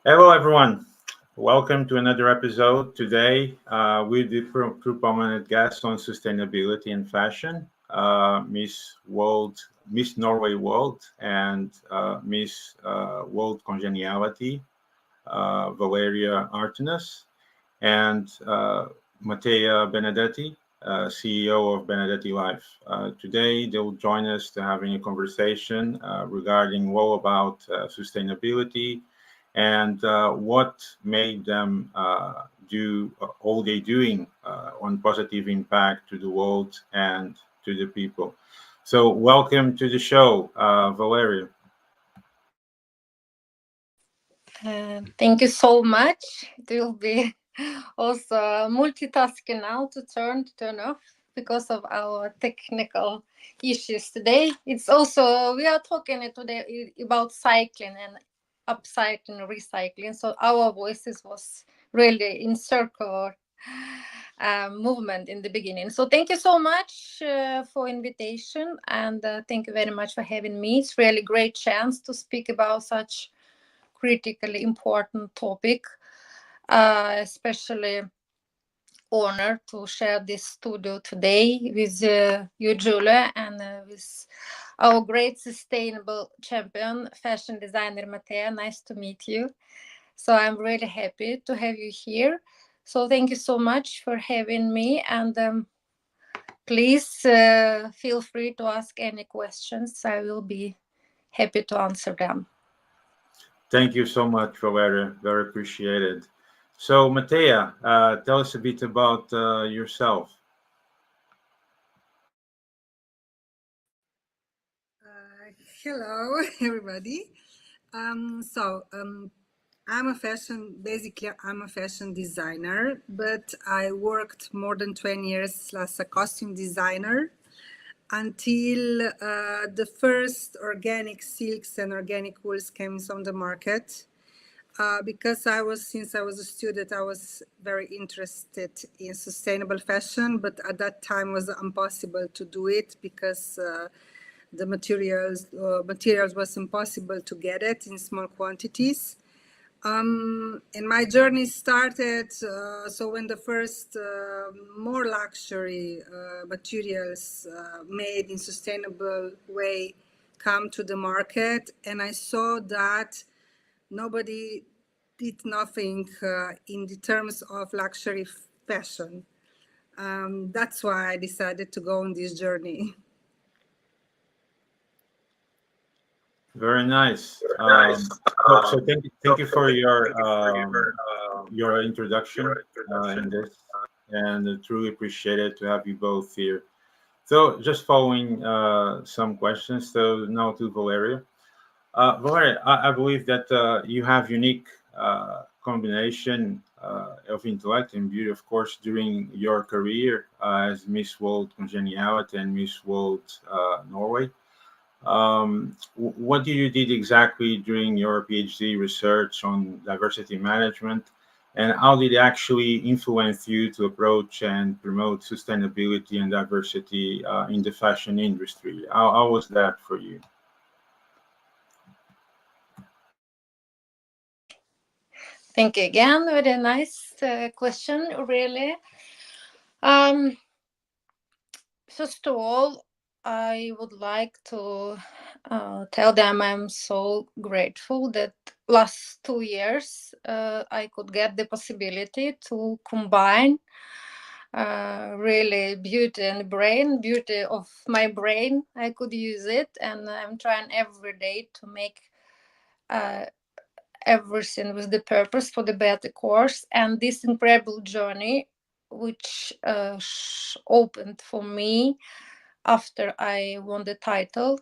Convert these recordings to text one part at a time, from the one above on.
Hello, everyone. Welcome to another episode. Today, with the two prominent guests on sustainability and fashion, Miss Norway World, and Miss World Congeniality, Valeriya Hjertenæs, and Matea Benedetti, CEO of Benedetti Life. Today, they will join us to having a conversation regarding all about sustainability and what made them do all they doing on positive impact to the world and to the people. So, welcome to the show, Valeria. Thank you so much. It will be also multitasking now to turn off because of our technical issues today. It's also we are talking today about cycling and upcycling, recycling. So our voices was really in circle movement in the beginning. So thank you so much for invitation and thank you very much for having me. It's really great chance to speak about such critically important topic, especially honored to share this studio today with you, Julia, and with our great sustainable champion, fashion designer Matea. Nice to meet you. So I'm really happy to have you here. So thank you so much for having me, and please feel free to ask any questions. I will be happy to answer them. Thank you so much, Valeria. Very appreciated. So, Matea, tell us a bit about yourself. Hello, everybody. I'm I'm a fashion designer, but I worked more than 20 years as a costume designer until the first organic silks and organic wools came on the market. Since I was a student, I was very interested in sustainable fashion, but at that time it was impossible to do it because the materials was impossible to get it in small quantities. And my journey started when the first more luxury materials made in sustainable way come to the market, and I saw that nobody did nothing in the terms of luxury fashion. That's why I decided to go on this journey. Very nice. So thank you for your introduction in this, and truly appreciate it to have you both here. So, just following some questions. So now to Valeria. Valeria, I believe that you have unique combination of intellect and beauty, of course, during your career as Miss World Congeniality and Miss World Norway. What did you did exactly during your PhD research on diversity management, and how did it actually influence you to approach and promote sustainability and diversity in the fashion industry? How was that for you? Thank you again. Very nice question, really. Um, First of all, I would like to tell them I'm so grateful that last 2 years I could get the possibility to combine really beauty and brain, beauty of my brain. I could use it, and I'm trying every day to make uh, everything with the purpose for the better course. And this incredible journey, which opened for me after I won the title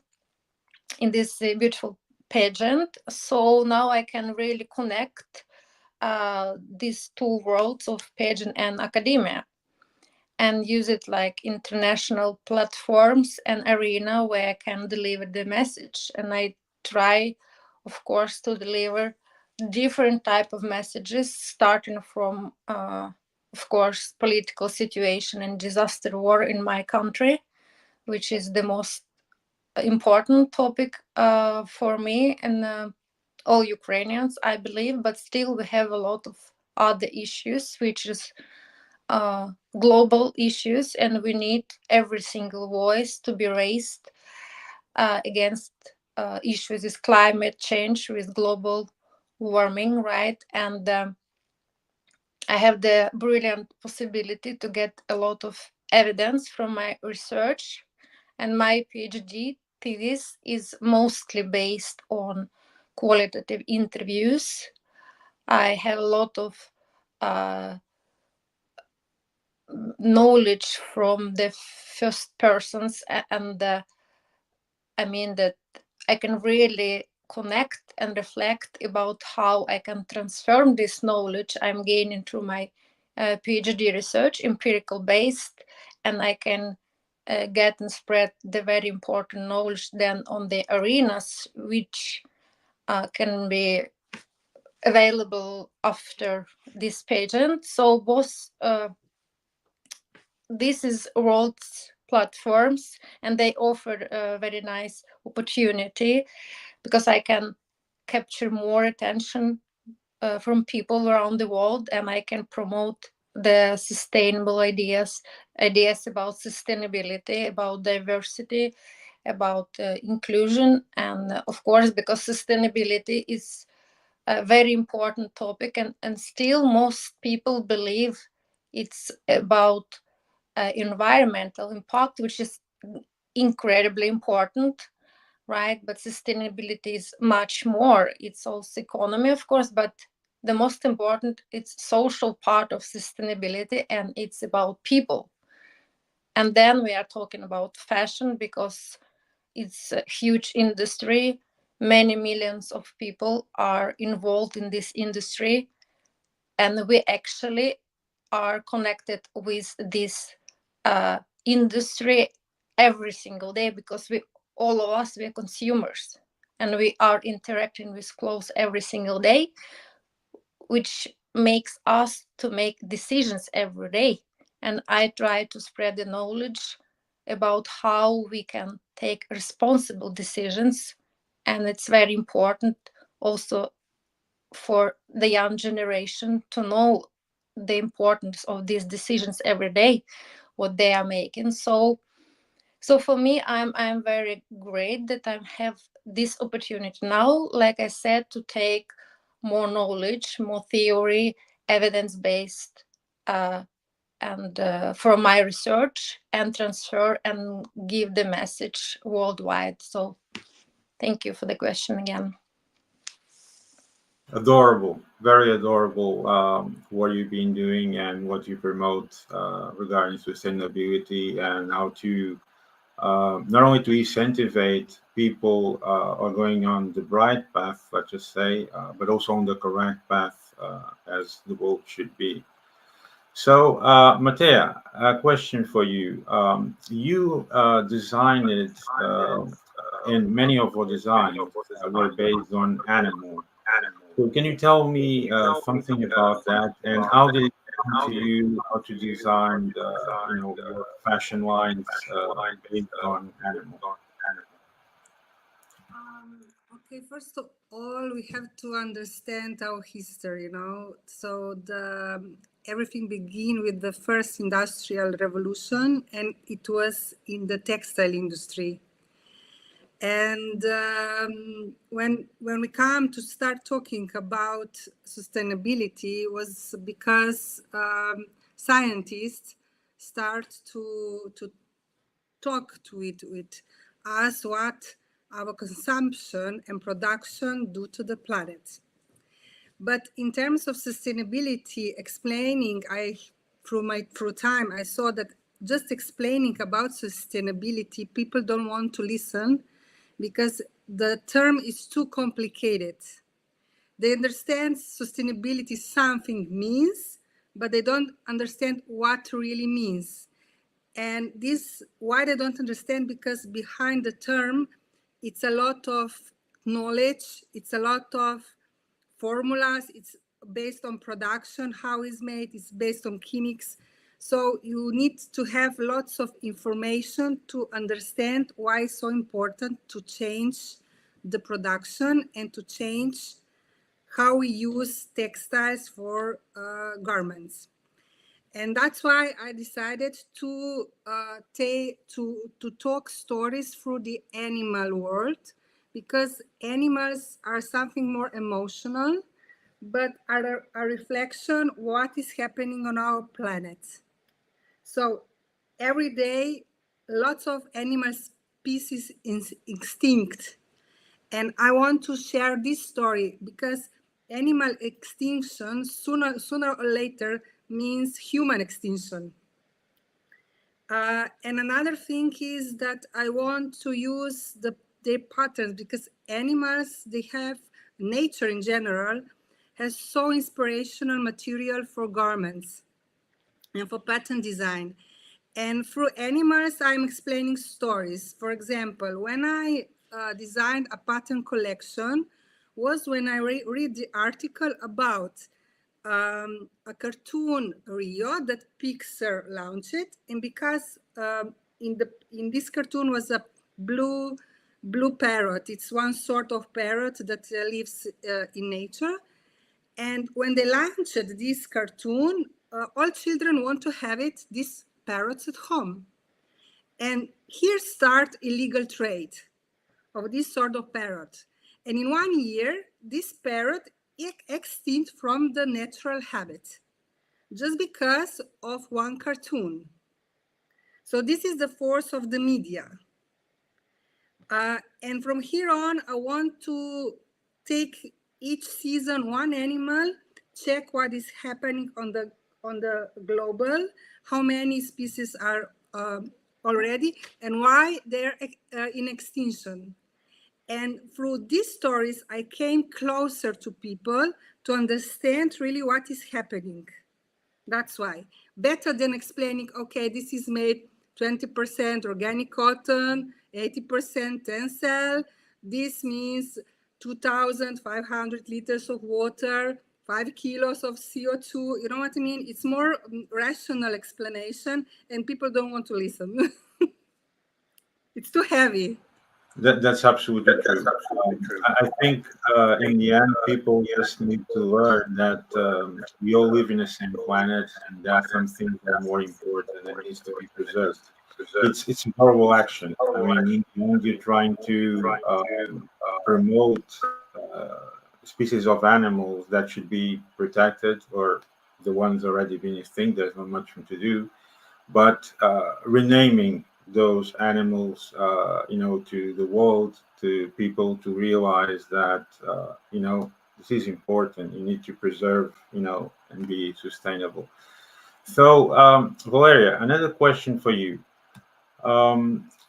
in this beautiful pageant. So now I can really connect these two worlds of pageant and academia and use it like international platforms and arena where I can deliver the message. And I try, of course, to deliver different type of messages, starting from, of course, political situation and disaster war in my country, which is the most important topic for me, and all Ukrainians, I believe, but still we have a lot of other issues, which is global issues, and we need every single voice to be raised against issues with climate change, with global warming, right? And I have the brilliant possibility to get a lot of evidence from my research, and my PhD thesis is mostly based on qualitative interviews. I have a lot of knowledge from the first persons, and I mean that I can really connect and reflect about how I can transform this knowledge I'm gaining through my PhD research, empirical based, and I can get and spread the very important knowledge then on the arenas which can be available after this pageant. So both this is world's platforms, and they offer a very nice opportunity because I can capture more attention from people around the world, and I can promote the sustainable ideas about sustainability, about diversity, about inclusion, and of course, because sustainability is a very important topic, and still most people believe it's about environmental impact, which is incredibly important, right? But sustainability is much more. It's also economy, of course, but the most important, it's social part of sustainability, and it's about people. And then we are talking about fashion because it's a huge industry. Many millions of people are involved in this industry, and we actually are connected with this industry every single day because we all of us, we're consumers, and we are interacting with clothes every single day, which makes us to make decisions every day. And I try to spread the knowledge about how we can take responsible decisions, and it's very important also for the young generation to know the importance of these decisions every day, what they are making. So for me, I'm very great that I have this opportunity now, like I said, to take more knowledge, more theory, evidence-based, and from my research, and transfer and give the message worldwide. So thank you for the question again. Adorable, very adorable, what you've been doing and what you promote regarding sustainability and how to not only to incentivize people are going on the right path, let's just say, but also on the correct path as the world should be. So, Matea, a question for you. You designed it, and many of your designs were based on animal. So can you tell me something about that, and how did it come to you how to design, your fashion lines based on animal? Okay, first of all, we have to understand our history, So everything began with the first industrial revolution, and it was in the textile industry. And when we come to start talking about sustainability, was because scientists start to talk to it with us what our consumption and production do to the planet. But in terms of sustainability, explaining, through time, I saw that just explaining about sustainability, people don't want to listen because the term is too complicated. They understand sustainability something means, but they don't understand what really means. And this, why they don't understand, because behind the term, it's a lot of knowledge, it's a lot of formulas, it's based on production, how it's made, it's based on chemics. So you need to have lots of information to understand why it's so important to change the production and to change how we use textiles for garments. And that's why I decided to talk stories through the animal world, because animals are something more emotional, but are a reflection what is happening on our planet. So every day, lots of animal species is extinct. And I want to share this story because animal extinction sooner or later means human extinction. And another thing is that I want to use their patterns, because animals, they have, nature in general, has so inspirational material for garments and for pattern design. And through animals, I'm explaining stories. For example, when I designed a pattern collection was when I read the article about a cartoon Rio that Pixar launched, and because in this cartoon was a blue parrot. It's one sort of parrot that lives in nature. And when they launched this cartoon, all children want to have these parrots at home. And here start illegal trade of this sort of parrot. And in 1 year, this parrot extinct from the natural habitat, just because of one cartoon. So this is the force of the media. And from here on, I want to take each season one animal, check what is happening on the global, how many species are already, and why they're in extinction. And through these stories, I came closer to people to understand really what is happening. That's why. Better than explaining, okay, this is made 20% organic cotton, 80% tencel. This means 2,500 liters of water, 5 kilos of CO2. You know what I mean? It's more rational explanation, and people don't want to listen. It's too heavy. That's absolutely true. I think in the end, people just need to learn that we all live in the same planet, and there are some things that are more important and needs to be preserved. It's a horrible action. I mean, in the end, you're trying to promote species of animals that should be protected, or the ones already being extinct. There's not much to do, but renaming those animals, to the world, to people, to realize that, this is important. You need to preserve, and be sustainable. So, Valeriya, another question for you.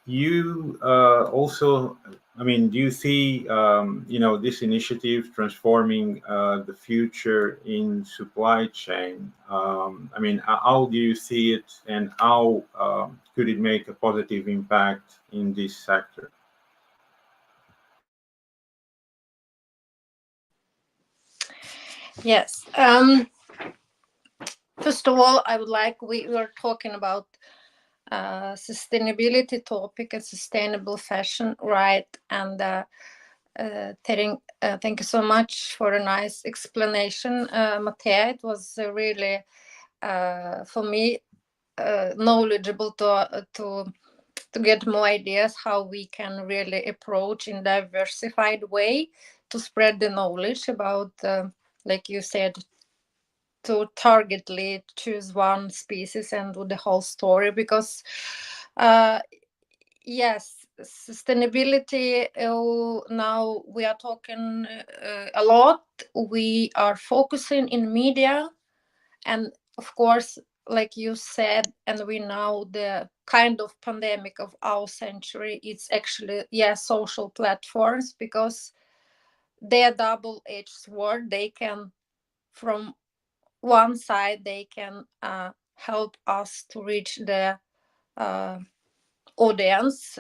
You also, do you see, this initiative transforming the future in supply chain? How do you see it, and how could it make a positive impact in this sector? Yes. First of all, we were talking about sustainability topic and sustainable fashion, right? And thank you so much for a nice explanation, Matea. It was really, for me, knowledgeable to get more ideas how we can really approach in diversified way to spread the knowledge about, like you said, to targetly choose one species and do the whole story, because yes, sustainability, now we are talking a lot. We are focusing in media, and of course, like you said, and we know the kind of pandemic of our century, it's actually, social platforms, because they're double-edged sword. They can, from one side, they can help us to reach the audience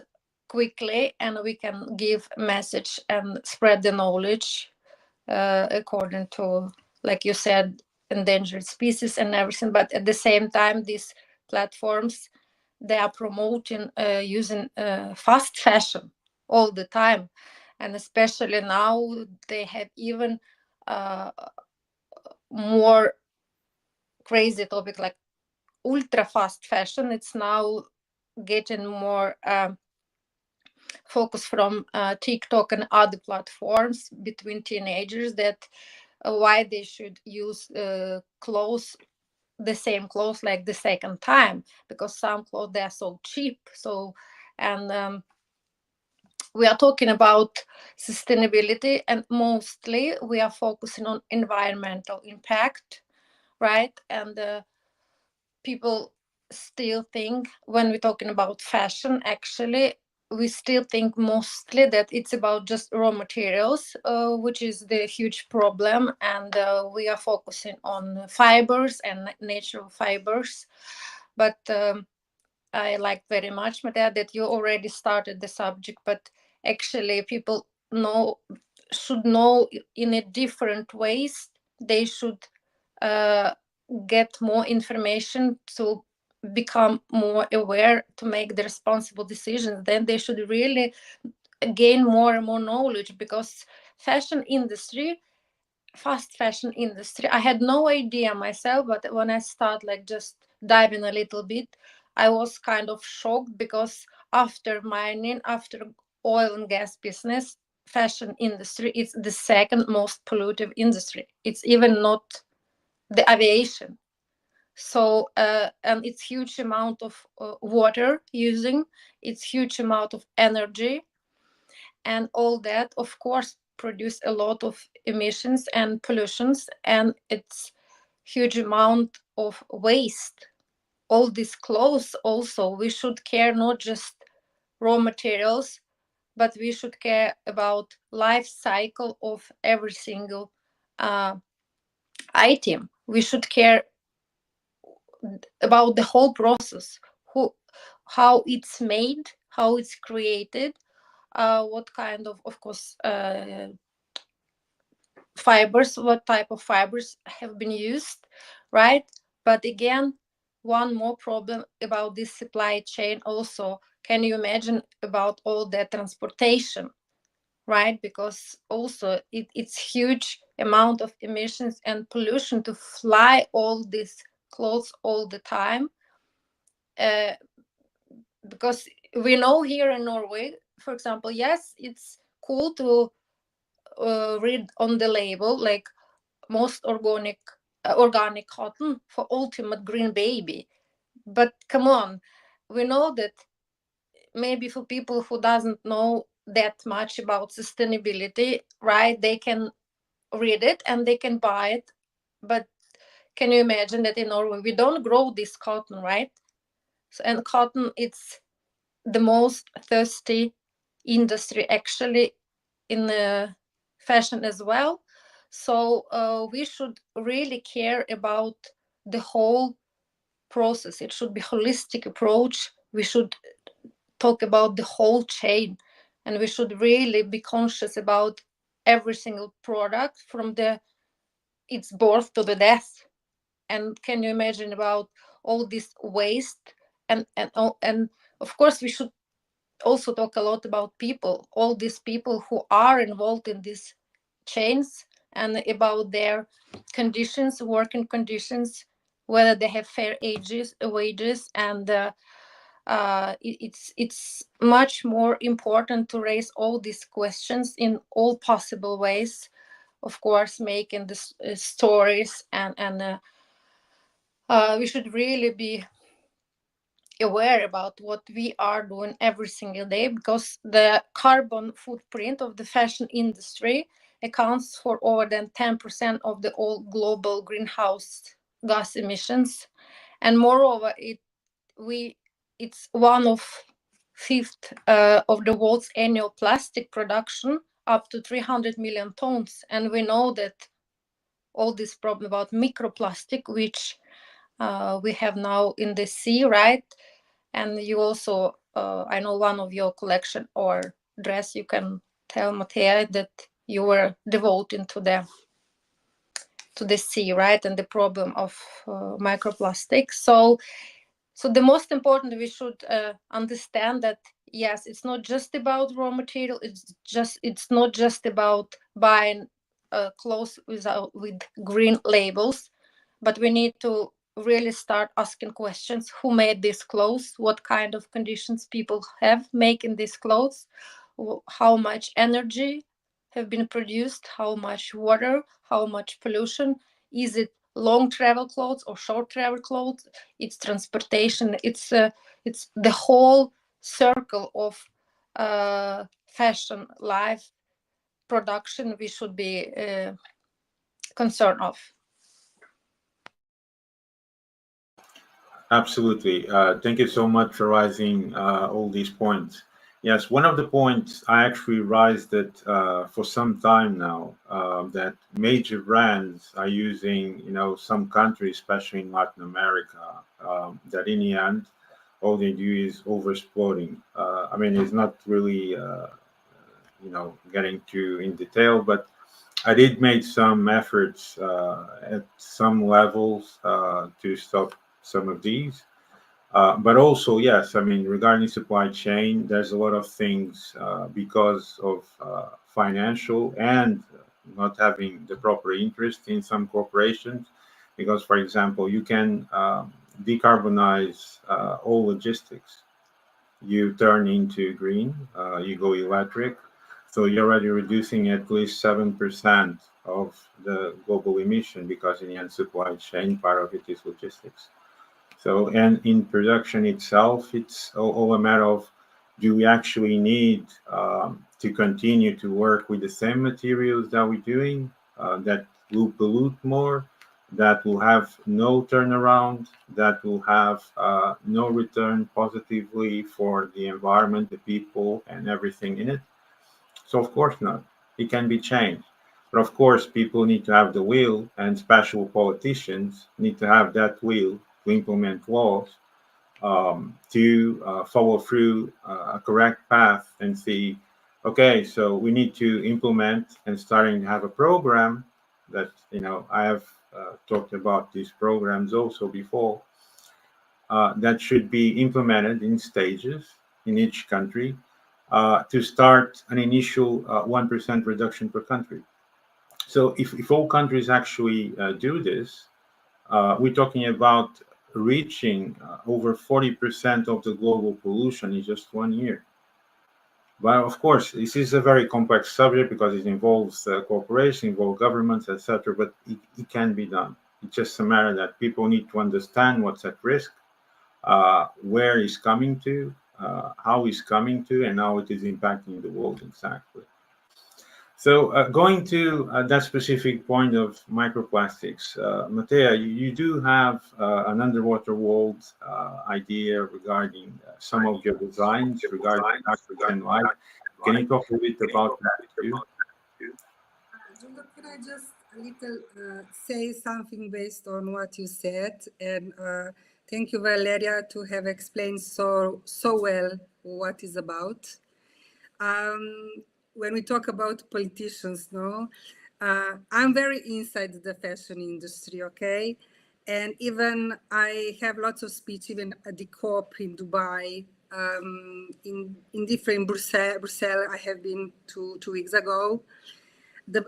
quickly, and we can give message and spread the knowledge according to, like you said, endangered species and everything. But at the same time, these platforms, they are promoting using fast fashion all the time, and especially now they have even more crazy topic like ultra fast fashion. It's now getting more focus from TikTok and other platforms between teenagers, that why they should use clothes, the same clothes like the second time, because some clothes, they are so cheap. So, and we are talking about sustainability, and mostly we are focusing on environmental impact, right? And people still think, when we're talking about fashion, actually we still think mostly that it's about just raw materials, which is the huge problem, and we are focusing on fibers and natural fibers. But I like very much, Matea, that you already started the subject, but actually people should know in a different ways. They should get more information to become more aware, to make the responsible decisions. Then they should really gain more and more knowledge, because fast fashion industry, I had no idea myself, but when I start like just diving a little bit, I was kind of shocked, because after mining, after oil and gas business, fashion industry is the second most pollutive industry. It's even not the aviation. So and it's huge amount of water using, it's huge amount of energy, and all that of course produce a lot of emissions and pollutions, and it's huge amount of waste. All these clothes also, we should care not just raw materials, but we should care about life cycle of every single item. We should care about the whole process, how it's made, how it's created, what kind of course, fibers, what type of fibers have been used, right? But again, one more problem about this supply chain also. Can you imagine about all that transportation, right? Because also it's huge amount of emissions and pollution to fly all these clothes all the time. Because we know here in Norway, for example, yes, it's cool to read on the label like most organic cotton for ultimate green baby. But come on, we know that maybe for people who doesn't know that much about sustainability, right, they can read it and they can buy it. But can you imagine that in Norway we don't grow this cotton, right? So, and cotton, it's the most thirsty industry actually in fashion as well. So we should really care about the whole process. It should be holistic approach. We should talk about the whole chain, and we should really be conscious about every single product from its birth to the death. And can you imagine about all this waste, and of course we should also talk a lot about people, all these people who are involved in these chains, and about their conditions, working conditions, whether they have fair wages, and it's much more important to raise all these questions in all possible ways. Of course, making the stories, and we should really be aware about what we are doing every single day, because the carbon footprint of the fashion industry accounts for over than 10% of the all global greenhouse gas emissions. And moreover, it's one of fifth of the world's annual plastic production, up to 300 million tons. And we know that all this problem about microplastic, which we have now in the sea, right? And you also, I know one of your collection or dress, you can tell Matea that you were devoting to the sea, right? And the problem of microplastics. So the most important, we should understand that yes, it's not just about raw material. It's not just about buying clothes with green labels, but we need to really start asking questions: who made these clothes? What kind of conditions people have making these clothes? How much energy have been produced? How much water? How much pollution? Is it long travel clothes or short travel clothes? It's transportation. It's the whole circle of fashion life production we should be concerned of. Absolutely. Thank you so much for raising all these points. Yes, one of the points I actually raised it for some time now, that major brands are using, some countries, especially in Latin America, that in the end, all they do is overexploiting. I mean, it's not really, getting too in detail, but I did make some efforts at some levels to stop some of these. But also, yes, I mean, regarding supply chain, there's a lot of things because of financial and not having the proper interest in some corporations. Because, for example, you can decarbonize all logistics. You turn into green, you go electric. So you're already reducing at least 7% of the global emission because in the end, supply chain, part of it is logistics. So, and in production itself, it's all a matter of, do we actually need to continue to work with the same materials that we're doing that will pollute more, that will have no turnaround, that will have no return positively for the environment, the people, and everything in it? So, of course not. It can be changed. But of course, people need to have the will, and special politicians need to have that will to implement laws, to follow through a correct path and see, okay, so we need to implement and starting to have a program that, I have talked about these programs also before, that should be implemented in stages in each country to start an initial 1% reduction per country. So if all countries actually do this, we're talking about reaching over 40% of the global pollution in just 1 year. But of course, this is a very complex subject because it involves corporations, involves governments, etc. But it can be done. It's just a matter that people need to understand what's at risk, where it's coming to, how it's coming to, and how it is impacting the world exactly. So going to that specific point of microplastics, Matea, you do have an underwater world idea regarding some of your designs regarding African life. Can you talk a bit about that too? Julio, can I just a little say something based on what you said? And thank you, Valeriya, to have explained so well what is about. When we talk about politicians, no, I'm very inside the fashion industry, okay? And even I have lots of speech, even at the COP in Dubai, in different Brussels. I have been 2 weeks ago.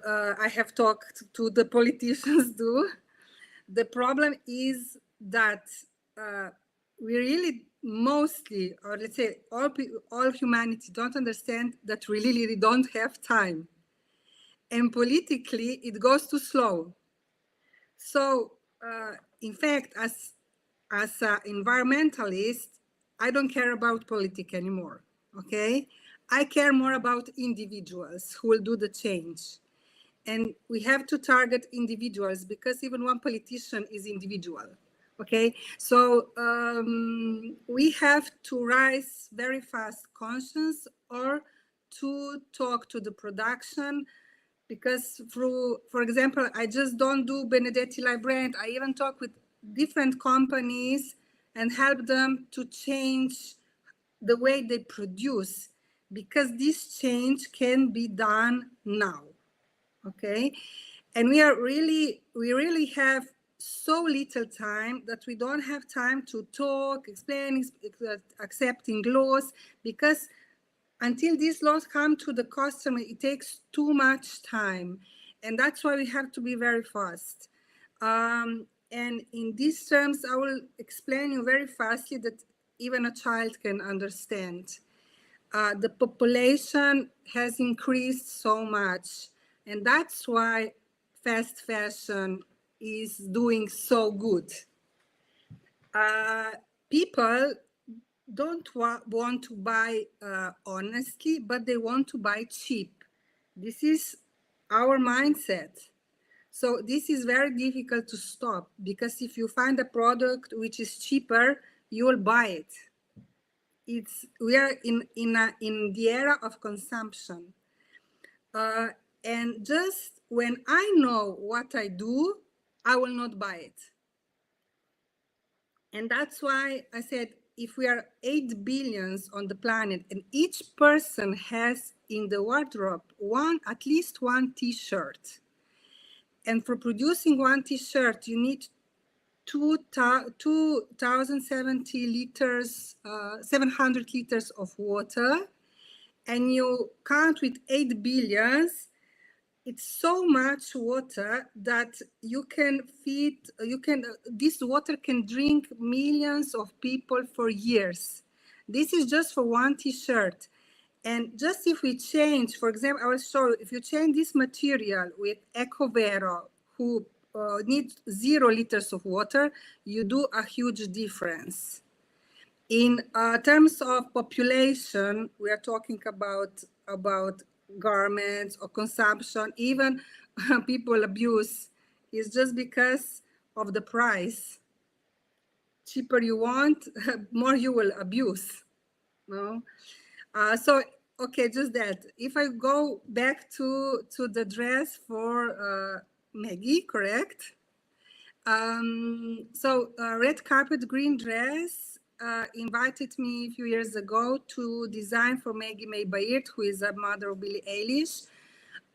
I have talked to the politicians too. The problem is that we really mostly, or let's say all humanity don't understand that we really don't have time. And politically, it goes too slow. So in fact, as an environmentalist, I don't care about politics anymore, okay? I care more about individuals who will do the change. And we have to target individuals because even one politician is individual. Okay, so we have to rise very fast conscience or to talk to the production, because through, for example, I just don't do Benedetti Live brand. I even talk with different companies and help them to change the way they produce, because this change can be done now. Okay, and we really have so little time that we don't have time to talk, explain, accepting laws, because until these laws come to the customer, it takes too much time. And that's why we have to be very fast. And in these terms, I will explain you very fastly that even a child can understand. The population has increased so much, and that's why fast fashion is doing so good. People don't want to buy honestly, but they want to buy cheap. This is our mindset. So this is very difficult to stop, because if you find a product which is cheaper, you will buy it. We are in the era of consumption. And just when I know what I do, I will not buy it. And that's why I said, if we are 8 billions on the planet and each person has in the wardrobe at least one t-shirt, and for producing one t-shirt, you need 2,070 liters, 700 liters of water, and you count with 8 billions, it's so much water that this water can drink millions of people for years. This is just for one t-shirt. And just if we change, for example, I will show you, if you change this material with EcoVero, who needs 0 liters of water, you do a huge difference. In terms of population, we are talking about garments or consumption, even people abuse, is just because of the price. Cheaper you want, more you will abuse. No? So, okay, just that. If I go back to the dress for Maggie, correct? So red carpet green dress invited me a few years ago to design for Maggie MYET, who is a mother of Billie Eilish,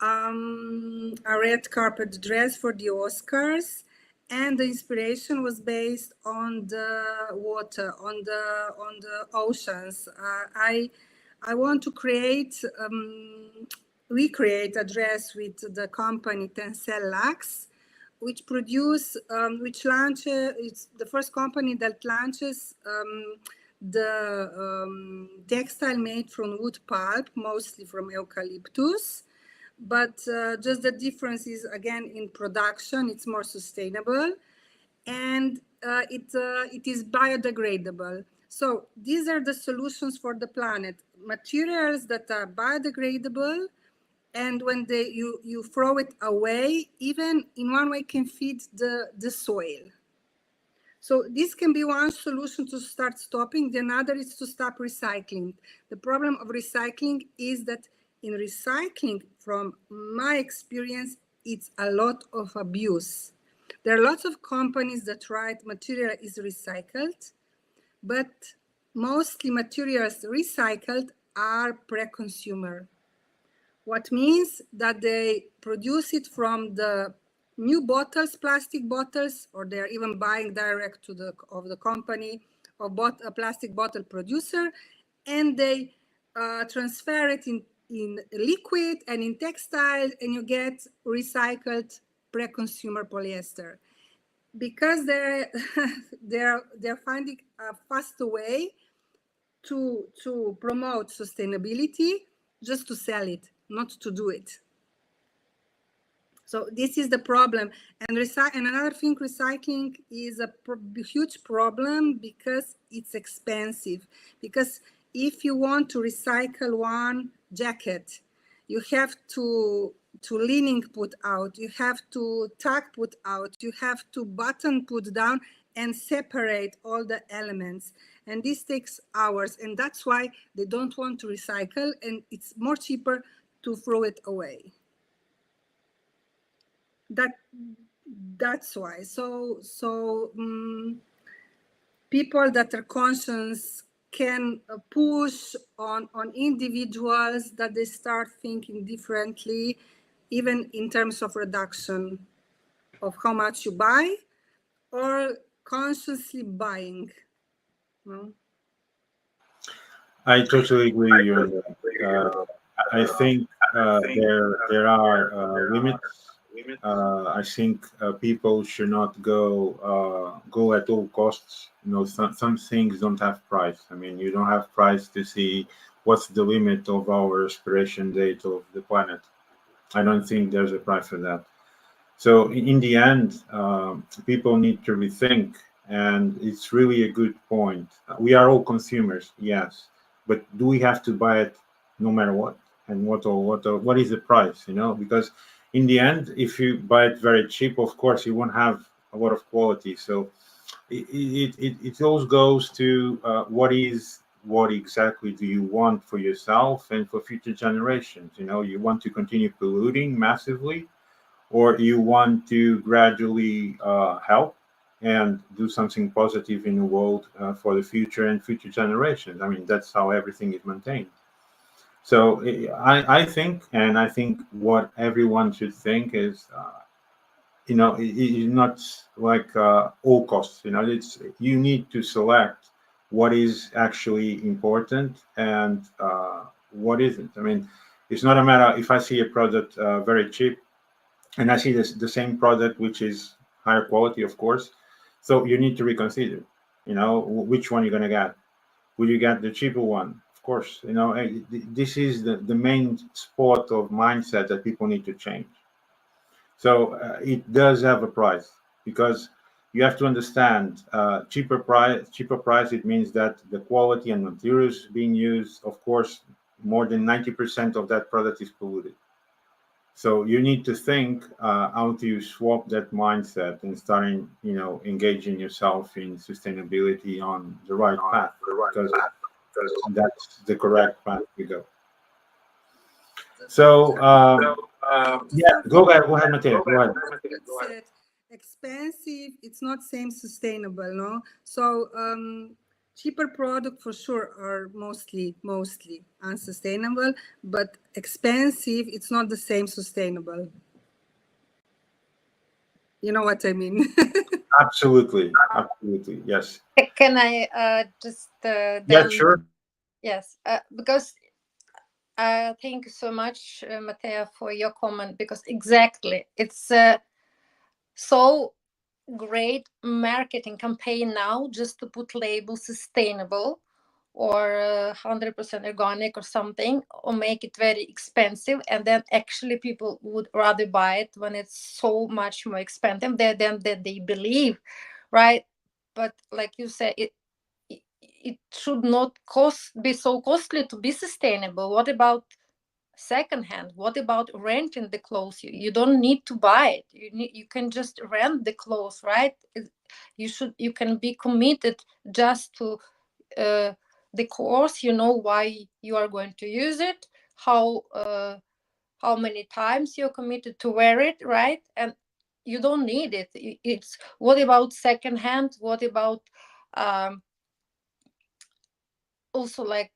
a red carpet dress for the Oscars. And the inspiration was based on the water, on the oceans. I want to recreate a dress with the company Tencel Lux, which launches, it's the first company that launches the textile made from wood pulp, mostly from eucalyptus. But just the difference is, again, in production, it's more sustainable, and it is biodegradable. So these are the solutions for the planet. Materials that are biodegradable, and when you throw it away, even in one way can feed the soil. So this can be one solution to start stopping. The another is to stop recycling. The problem of recycling is that in recycling, from my experience, it's a lot of abuse. There are lots of companies that write material is recycled, but mostly materials recycled are pre-consumer. What means that they produce it from the new bottles, plastic bottles, or they're even buying direct of the company or a plastic bottle producer, and they transfer it in liquid and in textile, and you get recycled pre-consumer polyester. Because they're finding a faster way to promote sustainability, just to sell it, not to do it. So this is the problem. And another thing, recycling is a huge problem because it's expensive. Because if you want to recycle one jacket, you have to lining put out, you have to tag put out, you have to button put down and separate all the elements. And this takes hours, and that's why they don't want to recycle, and it's more cheaper to throw it away. That's why. So people that are conscious can push on individuals that they start thinking differently, even in terms of reduction of how much you buy, or consciously buying? No? I totally agree with you on that. I think there are limits. I think people should not go at all costs. You know, some things don't have price. I mean, you don't have price to see what's the limit of our expiration date of the planet. I don't think there's a price for that. So in the end, people need to rethink, and it's really a good point. We are all consumers, yes, but do we have to buy it no matter what? And what is the price? You know, because in the end, if you buy it very cheap, of course, you won't have a lot of quality. So it all goes to what exactly do you want for yourself and for future generations? You know, you want to continue polluting massively, or you want to gradually help and do something positive in the world for the future and future generations. I mean, that's how everything is maintained. So I think, and I think what everyone should think is, it's not like all costs. You know, it's you need to select what is actually important and what isn't. I mean, it's not a matter if I see a product very cheap and I see the same product which is higher quality, of course. So you need to reconsider, you know, which one you're going to get. Will you get the cheaper one? Of course, you know, this is the main sport of mindset that people need to change. So it does have a price, because you have to understand cheaper price, it means that the quality and materials being used, of course, more than 90% of that product is polluted. So you need to think how to swap that mindset and starting, engaging yourself in sustainability on the right path, because that's the correct path to go. So yeah, go ahead, Matea. Go ahead. Said expensive, it's not same sustainable, no? So cheaper product for sure are mostly unsustainable, but expensive, it's not the same sustainable. You know what I mean? Absolutely, yes. Can I just Yeah, then? sure. Yes, because thank you so much, Matea, for your comment, because exactly it's so great marketing campaign now just to put label sustainable or 100% organic or something, or make it very expensive, and then actually people would rather buy it when it's so much more expensive than that they believe, right? But like you said, it should not be so costly to be sustainable. What about secondhand? What about renting the clothes? You don't need to buy it. You can just rent the clothes, right? You can be committed just to the course. You know why you are going to use it, how many times you're committed to wear it, right? And you don't need it. It's what about secondhand? What about um, also, like,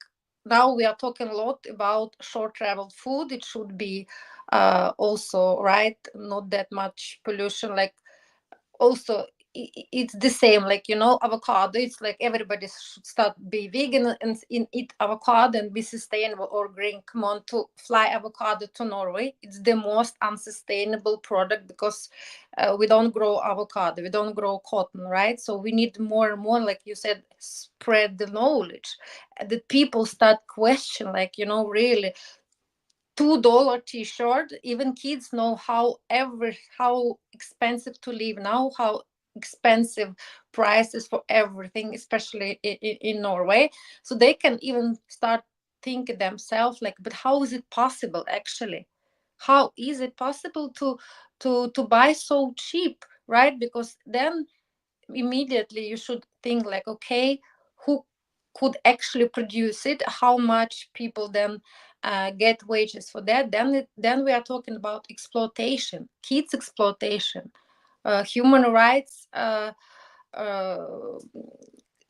now we are talking a lot about short travel food. It should be also, right, not that much pollution. Like, also it's the same, like, avocado. It's like everybody should start be vegan and eat avocado and be sustainable or green. Come on, to fly avocado to Norway, it's the most unsustainable product, because we don't grow avocado, we don't grow cotton, right? So we need more and more, like you said, spread the knowledge, that people start question, like, really $2 t-shirt. Even kids know how expensive to live now, how expensive prices for everything, especially in Norway. So they can even start thinking themselves, like, but how is it possible actually? How is it possible to buy so cheap, right? Because then immediately you should think, like, okay, who could actually produce it, how much people then get wages for that. Then we are talking about exploitation, kids exploitation, human rights uh,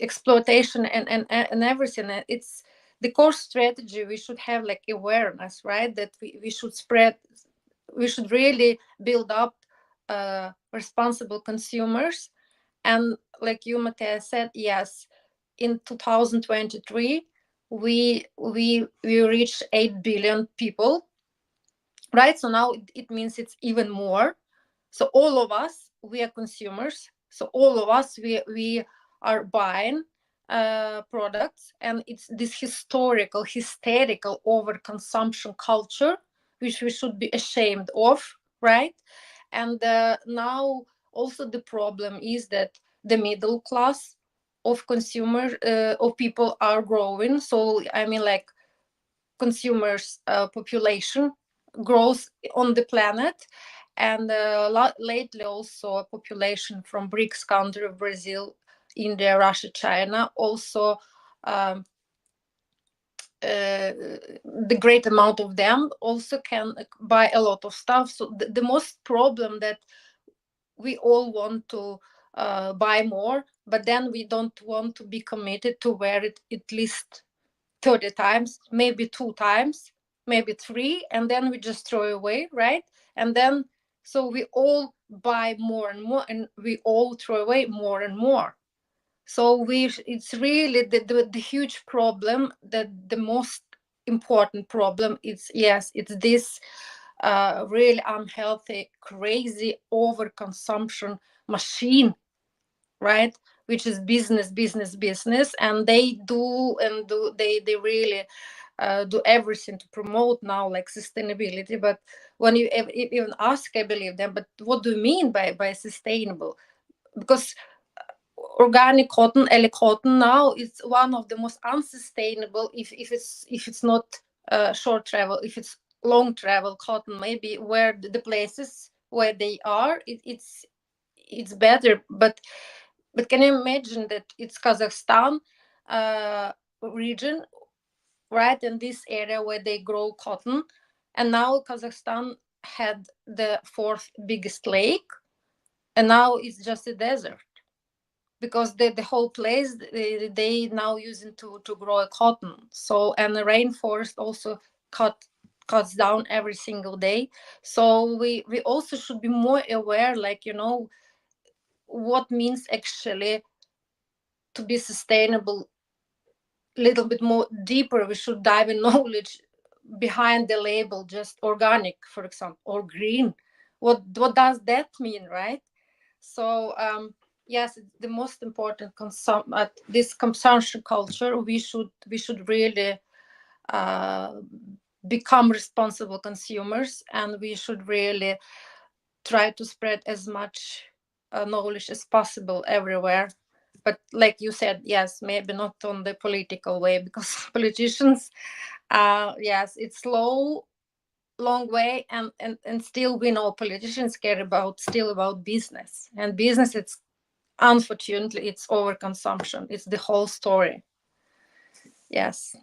exploitation, and everything. It's the core strategy. We should have, like, awareness, right? That we should spread, we should really build up responsible consumers, And like you, Matea, said, yes, in 2023 we reached 8 billion people, right? So now it means it's even more. So all of us, we are consumers. So all of us, we are buying products, and it's this hysterical overconsumption culture, which we should be ashamed of, right? And now also the problem is that the middle class of consumer of people are growing. So I mean, like, consumers population grows on the planet, and lately also a population from BRICS country of Brazil, India, Russia, China also, um, the great amount of them also can buy a lot of stuff. So the most problem that we all want to buy more, but then we don't want to be committed to wear it at least 30 times, maybe 2 times, maybe 3, and then we just throw away, right? And then so we all buy more and more, and we all throw away more and more. So it's really the huge problem, that the most important problem is, yes, it's this really unhealthy, crazy overconsumption machine, right? Which is business, and they really do everything to promote now, like, sustainability. But when you even ask, I believe them, but what do you mean by sustainable? Because organic cotton, L cotton, now is one of the most unsustainable, if it's not short travel, if it's long travel cotton, maybe where the places where they are, it's better. But can you imagine that it's Kazakhstan region, right, in this area where they grow cotton, and now Kazakhstan had the 4th biggest lake, and now it's just a desert, because the whole place they now using to grow a cotton. So, and the rainforest also cuts down every single day. So we also should be more aware, like, what means actually to be sustainable, a little bit more deeper. We should dive in knowledge behind the label, just organic, for example, or green. What does that mean, right? So yes, the most important this consumption culture, we should really become responsible consumers, and we should really try to spread as much knowledge as possible everywhere. But like you said, yes, maybe not on the political way, because politicians, yes, it's slow, long way, and still we know politicians care about business, and business, it's unfortunately it's overconsumption. It's the whole story. Yes.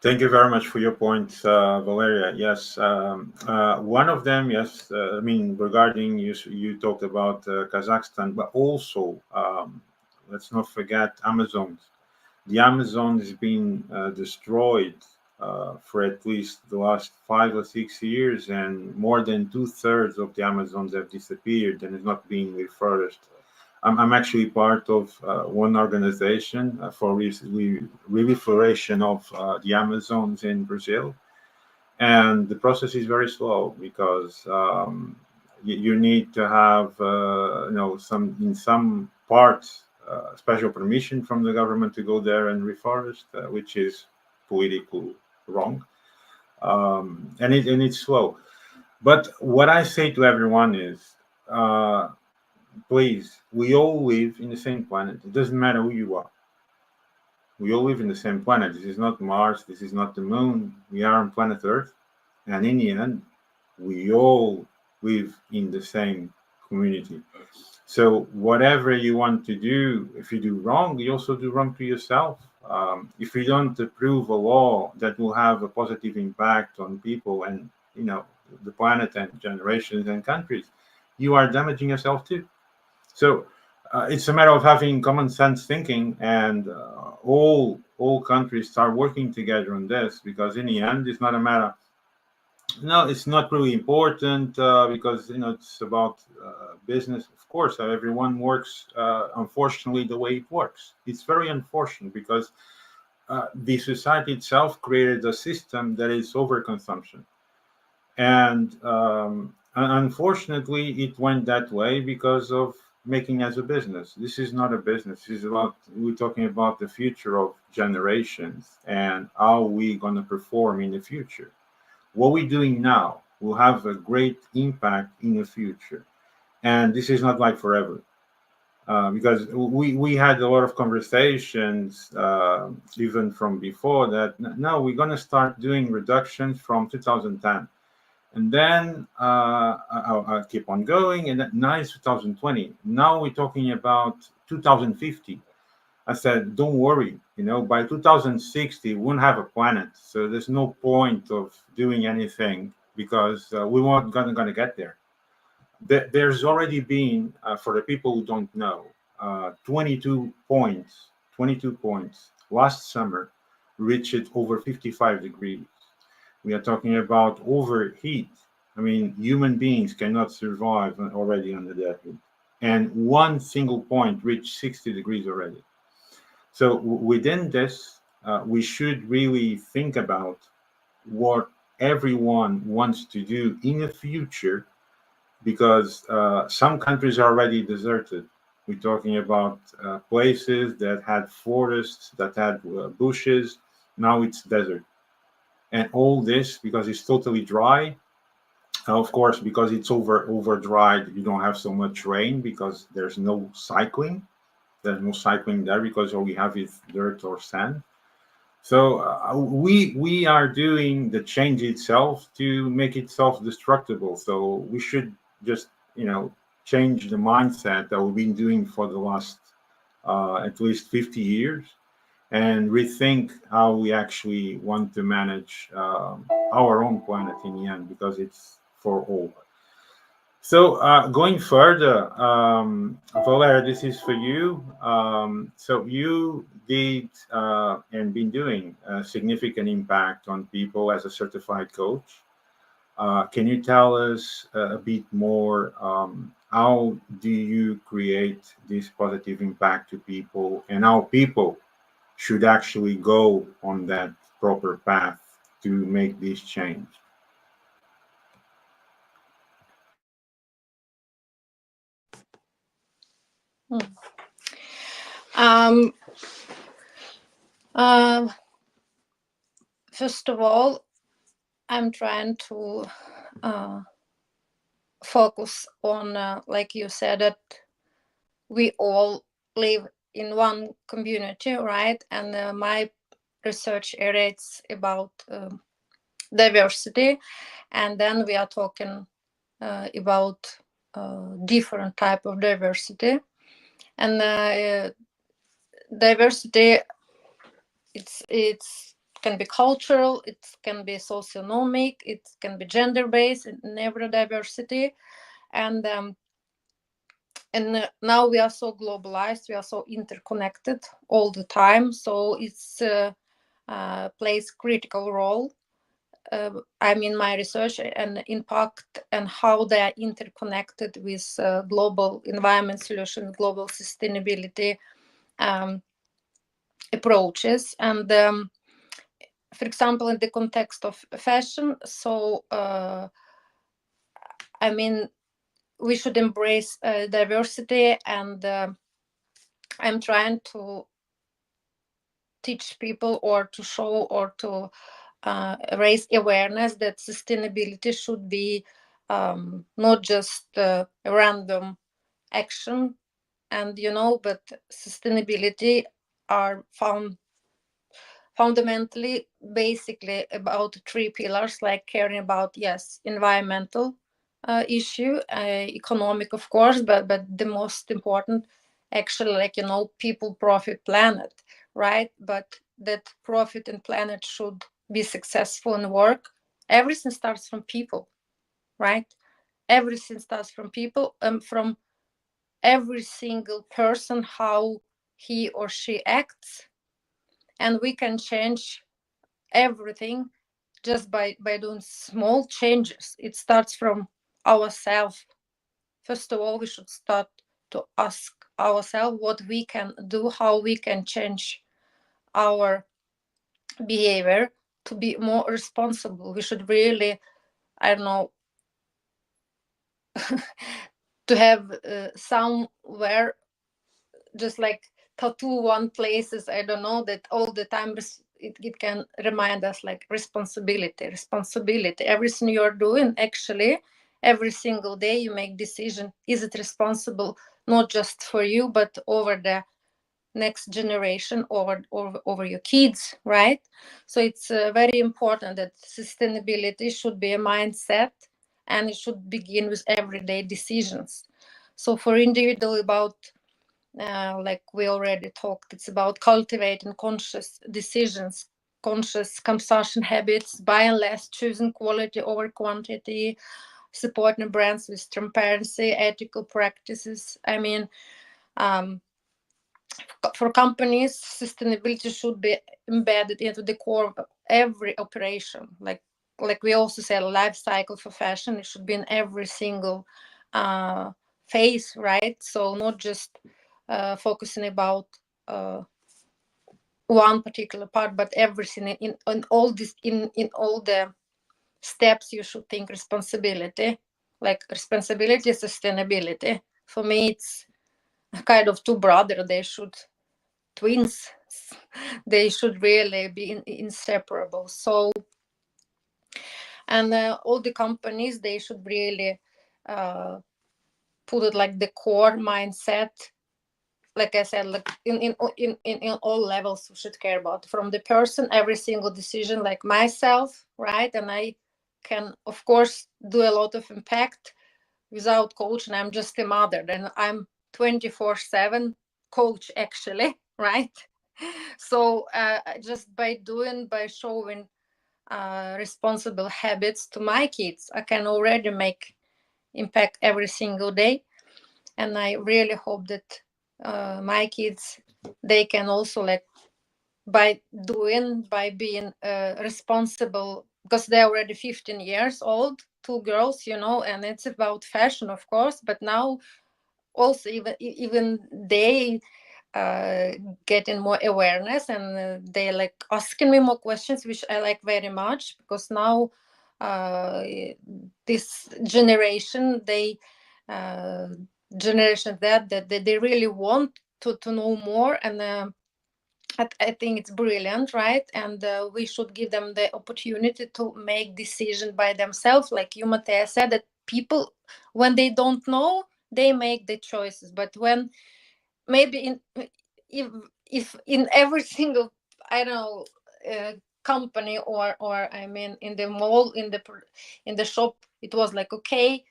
Thank you very much for your points, Valeria. Yes, one of them, yes, I mean, regarding you talked about Kazakhstan, but also let's not forget Amazon. The Amazon has been destroyed for at least the last 5 or 6 years, and more than 2/3 of the Amazons have disappeared and is not being reforested. I'm actually part of one organization for reforestation of the Amazons in Brazil, and the process is very slow because you need to have in some parts special permission from the government to go there and reforest, which is politically wrong, and it's slow. But what I say to everyone is, please, we all live in the same planet. It doesn't matter who you are. We all live in the same planet. This is not Mars. This is not the moon. We are on planet Earth. And in the end, we all live in the same community. So whatever you want to do, if you do wrong, you also do wrong to yourself. If you don't approve a law that will have a positive impact on people and, the planet and generations and countries, you are damaging yourself too. So it's a matter of having common sense thinking, and all countries start working together on this, because in the end, it's not a matter No, it's not really important because it's about business. Of course, everyone works. Unfortunately, the way it works, it's very unfortunate because the society itself created a system that is overconsumption, and unfortunately, it went that way because of making as a business. This is not a business. This is about we're talking about the future of generations and how we gonna perform in the future. What we're doing now will have a great impact in the future, and this is not like forever. Because we had a lot of conversations even from before that no, we're going to start doing reductions from 2010, and then I'll keep on going, and now it's 2020. Now we're talking about 2050. I said, don't worry, by 2060, we won't have a planet. So there's no point of doing anything because we weren't gonna get there. There's already been, for the people who don't know, 22 points last summer reached over 55 degrees. We are talking about overheat. I mean, human beings cannot survive already under that heat. And one single point reached 60 degrees already. So within this, we should really think about what everyone wants to do in the future, because some countries are already deserted. We're talking about places that had forests, that had bushes. Now it's desert, and all this because it's totally dry. Of course, because it's over dried, you don't have so much rain because there's no cycling. There's no cycling there because all we have is dirt or sand. So we are doing the change itself to make it self-destructible. So we should just change the mindset that we've been doing for the last at least 50 years, and rethink how we actually want to manage our own planet in the end, because it's for all. So going further, Valeriya, this is for you. So you did and been doing a significant impact on people as a certified coach. Can you tell us a bit more? How do you create this positive impact to people, and how people should actually go on that proper path to make this change? First of all, I'm trying to focus on, like you said, that we all live in one community, right? And my research area is about diversity, and then we are talking about different type of diversity. And diversity, it's can be cultural, it can be socioeconomic, it can be gender based, in every diversity. And now we are so globalized, we are so interconnected all the time, so it's plays critical role. I mean, my research and impact and how they are interconnected with global environment solutions, global sustainability approaches. And for example, in the context of fashion, so I mean, we should embrace diversity, and I'm trying to teach people, or to show, or to raise awareness that sustainability should be not just a random action, and but sustainability are fundamentally basically about three pillars, like caring about, yes, environmental issue, economic, of course, but the most important, actually, like people, profit, planet, right? But that profit and planet should be successful in work. Everything starts from people, right? Everything starts from people, from every single person, how he or she acts, and we can change everything just by doing small changes. It starts from ourselves. First of all, we should start to ask ourselves what we can do, how we can change our behavior to be more responsible. We should really, I don't know, to have somewhere just like tattoo one places, I don't know, that all the time it can remind us like responsibility. Everything you're doing, actually, every single day you make decision. Is it responsible not just for you, but over the next generation, over your kids, right? So it's very important that sustainability should be a mindset, and it should begin with everyday decisions. So for individual, about like we already talked, it's about cultivating conscious decisions, conscious consumption habits, buying less, choosing quality over quantity, supporting brands with transparency, ethical practices. I mean, for companies, sustainability should be embedded into the core of every operation. Like we also said, life cycle for fashion, it should be in every single phase, right? So not just focusing about one particular part, but everything in all this, in all the steps. You should think responsibility, like responsibility, sustainability. For me, it's kind of two brothers. They should twins. They should really be inseparable. So, and all the companies, they should really put it like the core mindset. Like I said, like in all levels, we should care about, from the person, every single decision, like myself, right? And I can, of course, do a lot of impact without coaching. I'm just a mother, and I'm 24/7 coach, actually, right? So just by showing responsible habits to my kids, I can already make impact every single day. And I really hope that my kids, they can also, like, by being responsible, because they're already 15 years old, two girls, and it's about fashion, of course, but now also even they getting more awareness, and they like asking me more questions, which I like very much, because now this generation, generation that they really want to know more. And I think it's brilliant, right? And we should give them the opportunity to make decisions by themselves. Like you, Matea, said, that people, when they don't know, they make the choices. But when maybe if in every single, I don't know, company, or I mean in the mall, in the shop, it was like, okay,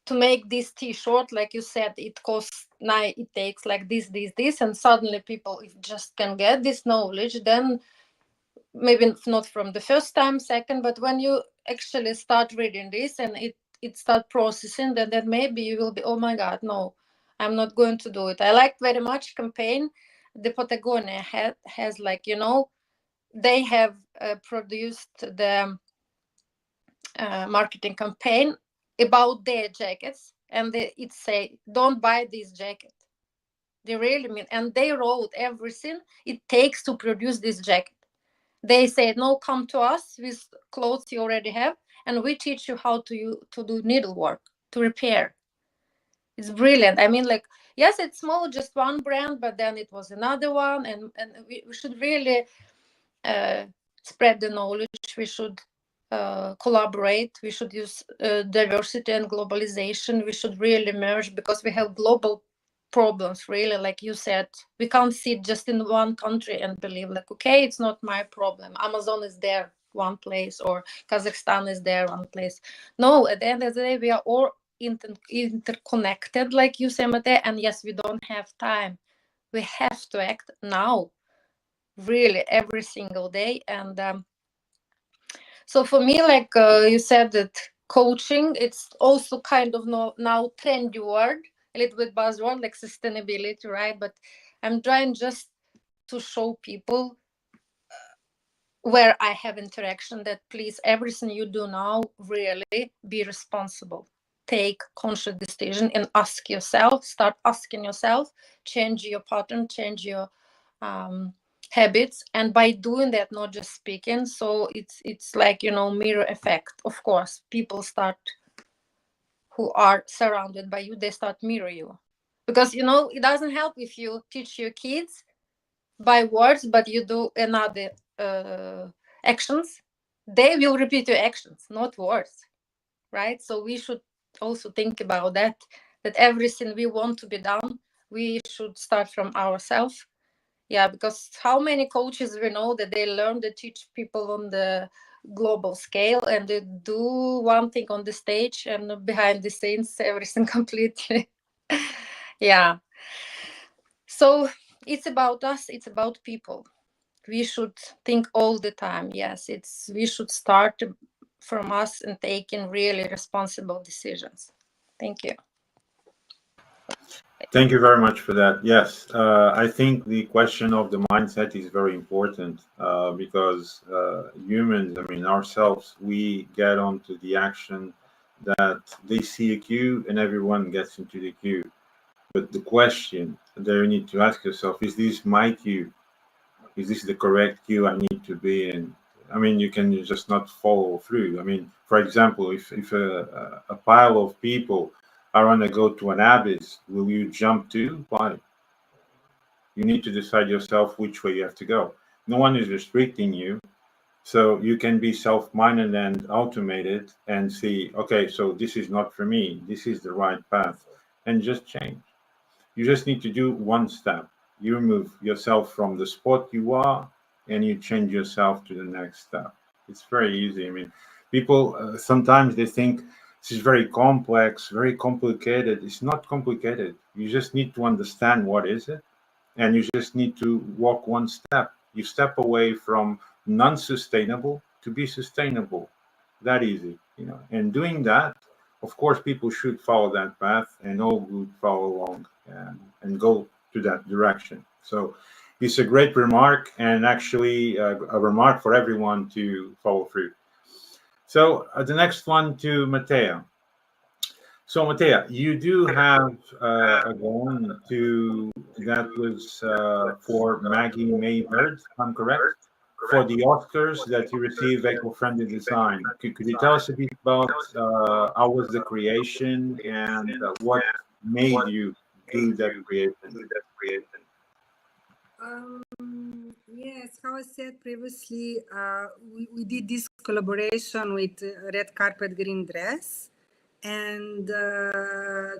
to make this t-shirt, like you said, it costs now, it takes like this, and suddenly people, if just can get this knowledge, then maybe not from the first time, second, but when you actually start reading this, and it start processing, then maybe you will be, oh my god, no, I'm not going to do it. I liked very much campaign the Patagonia has, like, they have produced the marketing campaign about their jackets, and it say, don't buy this jacket. They really mean, and they wrote everything it takes to produce this jacket. They said, no, come to us with clothes you already have, and we teach you how to do needlework, to repair. It's brilliant. I mean, like, yes, it's small, just one brand, but then it was another one, and we should really spread the knowledge. We should collaborate. We should use diversity and globalization. We should really merge, because we have global problems, really. Like you said, we can't sit just in one country and believe, like, okay, it's not my problem. Amazon is there one place, or Kazakhstan is there one place. No, at the end of the day, we are all interconnected, like you say, Mate. And yes, we don't have time. We have to act now, really, every single day. And so for me, like you said, that coaching, it's also kind of now trendy word, a little bit buzzword, like sustainability, right? But I'm trying just to show people where I have interaction, that please, everything you do now, really be responsible. Take conscious decision and ask yourself, start asking yourself, change your pattern, change your habits. And by doing that, not just speaking, so it's like, mirror effect. Of course, people start, who are surrounded by you, they start mirror you. Because, it doesn't help if you teach your kids by words, but you do another actions. They will repeat your actions, not words, right? So we should also think about that everything we want to be done, we should start from ourselves. Yeah, because how many coaches we know that they learn to teach people on the global scale, and they do one thing on the stage, and behind the scenes everything completely. Yeah. So it's about us, it's about people. We should think all the time. Yes, we should start from us and taking really responsible decisions. Thank you. Thank you very much for that. Yes, I think the question of the mindset is very important because humans, I mean ourselves, we get onto the action that they see a queue and everyone gets into the queue. But the question that you need to ask yourself, is this my queue? Is this the correct queue I need to be in? I mean, you can just not follow through. I mean, for example, if a pile of people are going to go to an abyss, will you jump to? Why? You need to decide yourself which way you have to go. No one is restricting you. So you can be self-minded and automated and see, okay, so this is not for me. This is the right path. And just change. You just need to do one step. You remove yourself from the spot you are and you change yourself to the next step. It's very easy. I mean, people sometimes they think this is very complex, very complicated. It's not complicated. You just need to understand what is it, and you just need to walk one step. You step away from non-sustainable to be sustainable. That easy, And doing that, of course, people should follow that path, and all would follow along and go to that direction. So it's a great remark, and actually a remark for everyone to follow through. So the next one to Matea. So Matea, you do have a one that was for Maggie May Bird, if I'm correct, for the Oscars that you received eco-friendly design. Could you tell us a bit about how was the creation and what made you do that creation? Yes, how I said previously, we did this collaboration with Red Carpet Green Dress and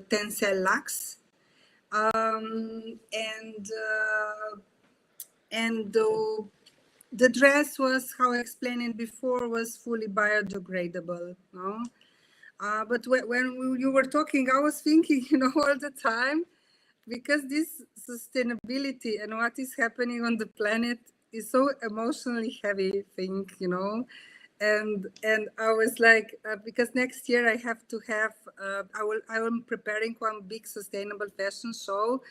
Tencel Lux. And the dress was, how I explained it before, was fully biodegradable. No? But when you were talking, I was thinking, all the time, because this sustainability and what is happening on the planet is so emotionally heavy thing, and I was like, because next year I have to have, I am preparing one big sustainable fashion show.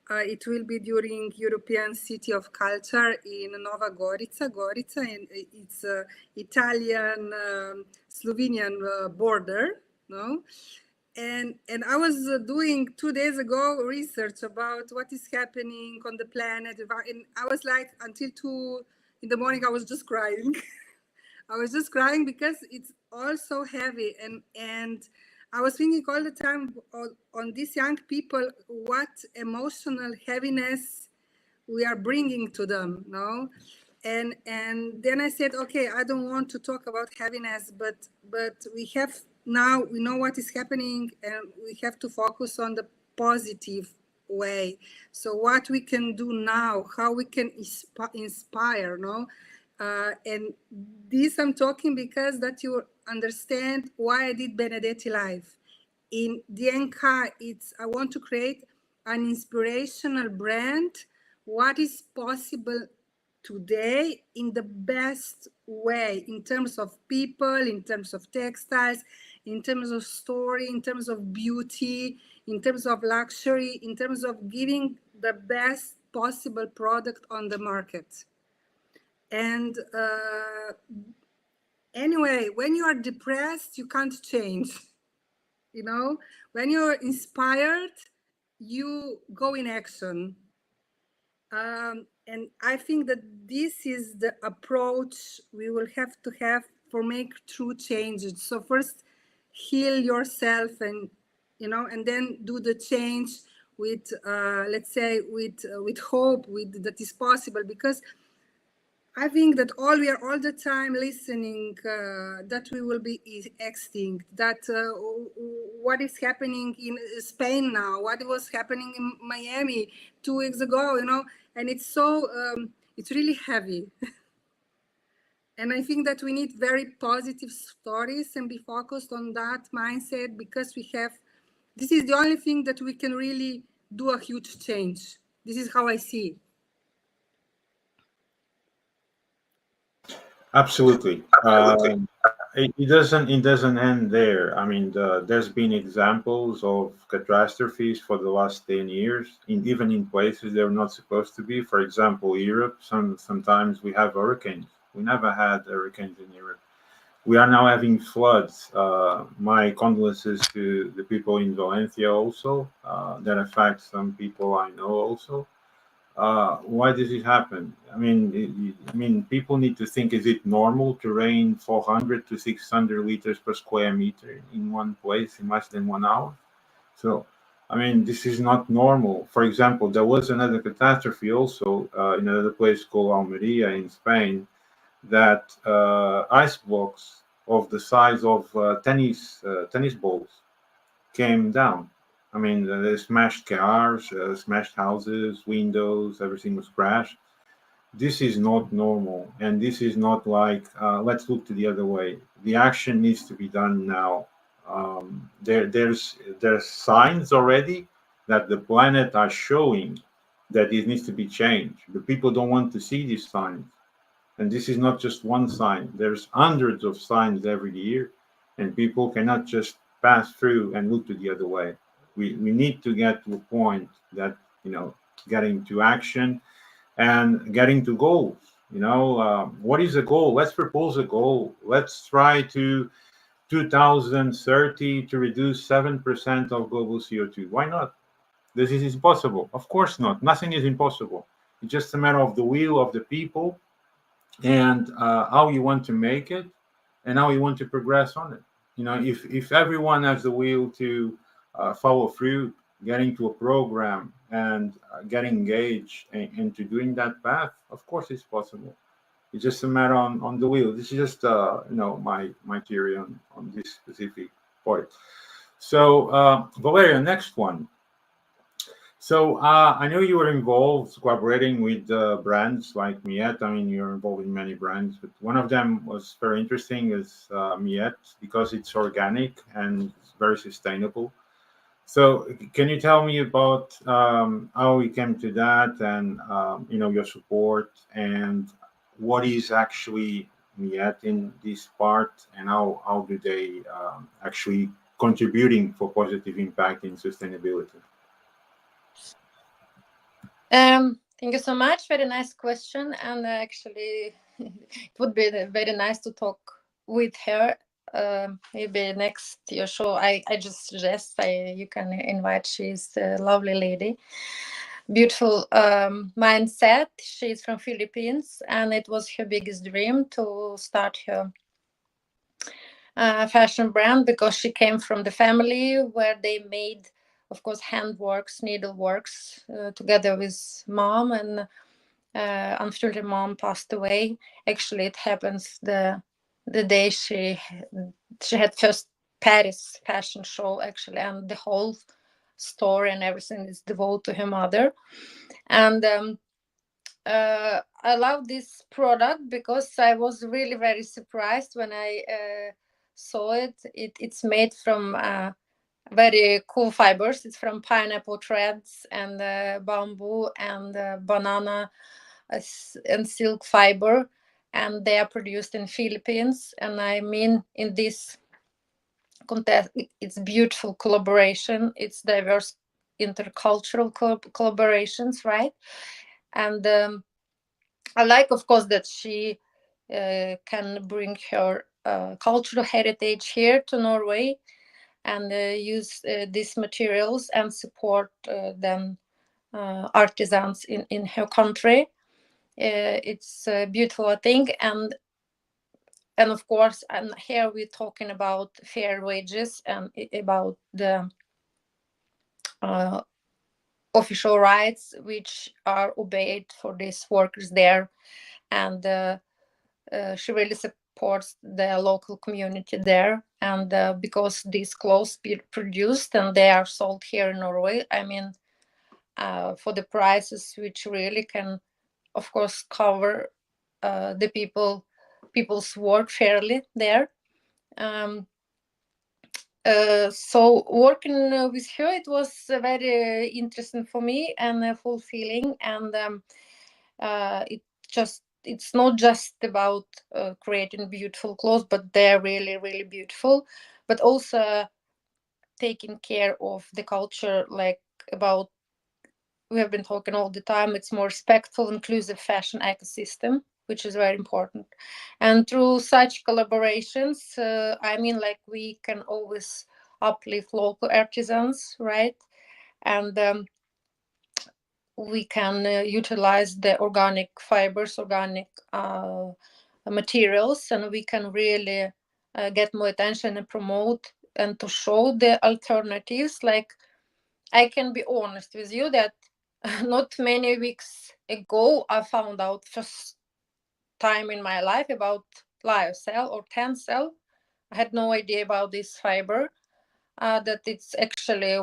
It will be during European City of Culture in Nova Gorica, and it's Italian Slovenian border, no? And I was doing 2 days ago research about what is happening on the planet, and I was like, until 2 in the morning, I was just crying. I was just crying because it's all so heavy, and I was thinking all the time on these young people, what emotional heaviness we are bringing to them, no? And then I said, okay, I don't want to talk about heaviness, but we have now, we know what is happening, and we have to focus on the positive way. So what we can do now, how we can inspire, no? And this I'm talking because that you understand why I did Benedetti Live. In DNK, I want to create an inspirational brand, what is possible today in the best way, in terms of people, in terms of textiles, in terms of story, in terms of beauty, in terms of luxury, in terms of giving the best possible product on the market. And anyway, when you are depressed, you can't change. You know, when you're inspired, you go in action. And I think that this is the approach we will have to have for make true changes. So first, heal yourself, and and then do the change with, let's say, with hope, with that is possible. Because I think that we are all the time listening that we will be extinct, that what is happening in Spain now, what was happening in Miami 2 weeks ago, and it's so, it's really heavy. And I think that we need very positive stories and be focused on that mindset, because this is the only thing that we can really do a huge change. This is how I see it. Absolutely. It doesn't end there. I mean, there's been examples of catastrophes for the last 10 years, even in places they're not supposed to be. For example, Europe. Sometimes we have hurricanes. We never had hurricanes in Europe. We are now having floods. My condolences to the people in Valencia also. That affects some people I know also. Why does it happen? I mean, people need to think: is it normal to rain 400 to 600 liters per square meter in one place in less than 1 hour? So, I mean, this is not normal. For example, there was another catastrophe also in another place called Almeria in Spain, that ice blocks of the size of tennis balls came down. I mean, they smashed cars, smashed houses, windows, everything was crashed. This is not normal, and this is not like, let's look to the other way. The action needs to be done now. There's signs already that the planet are showing that it needs to be changed. The people don't want to see these signs, and this is not just one sign. There's hundreds of signs every year, and people cannot just pass through and look to the other way. We need to get to a point that, getting to action and getting to goals. What is a goal? Let's propose a goal. Let's try to 2030 to reduce 7% of global CO2. Why not? This is impossible. Of course not. Nothing is impossible. It's just a matter of the will of the people, and how you want to make it, and how you want to progress on it. If everyone has the will to follow through, getting to a program, and getting engaged into doing that path, of course it's possible. It's just a matter on the will. This is just my theory on this specific point. So Valeriya, next one. So I know you were involved collaborating with brands like MYET. I mean, you're involved in many brands, but one of them was very interesting is MYET, because it's organic and it's very sustainable. So can you tell me about how you came to that, and your support, and what is actually MYET in this part, and how do they actually contributing for positive impact in sustainability? Thank you so much. Very nice question. And actually, it would be very nice to talk with her. Maybe next your show, I just suggest you can invite. She's a lovely lady, beautiful mindset. She's from Philippines, and it was her biggest dream to start her fashion brand, because she came from the family where they made, of course, handworks, needleworks together with mom, and unfortunately mom passed away. Actually, it happens the day she had first Paris fashion show, actually, and the whole store and everything is devoted to her mother. And I love this product because I was really very surprised when I saw it. It's made from very cool fibers. It's from pineapple threads and bamboo and banana and silk fiber, and they are produced in Philippines. And I mean, in this contest, it's beautiful collaboration. It's diverse intercultural collaborations, right? And I like, of course, that she can bring her cultural heritage here to Norway and use these materials and support them artisans in her country. It's a beautiful thing, and of course, and here we're talking about fair wages and about the official rights which are obeyed for these workers there, and she really supports the local community there. And because these clothes be produced and they are sold here in Norway, I mean, for the prices which really can, of course, cover the people's work fairly there. So working with her, it was very interesting for me and fulfilling. And it's not just about creating beautiful clothes, but they're really, really beautiful, but also taking care of the culture, like about, we have been talking all the time, it's more respectful, inclusive fashion ecosystem, which is very important. And through such collaborations, I mean, like, we can always uplift local artisans, right? And we can utilize the organic fibers, organic materials, and we can really get more attention and promote and to show the alternatives. Like, I can be honest with you that not many weeks ago I found out first time in my life about lyocell or tencel. I had no idea about this fiber, that it's actually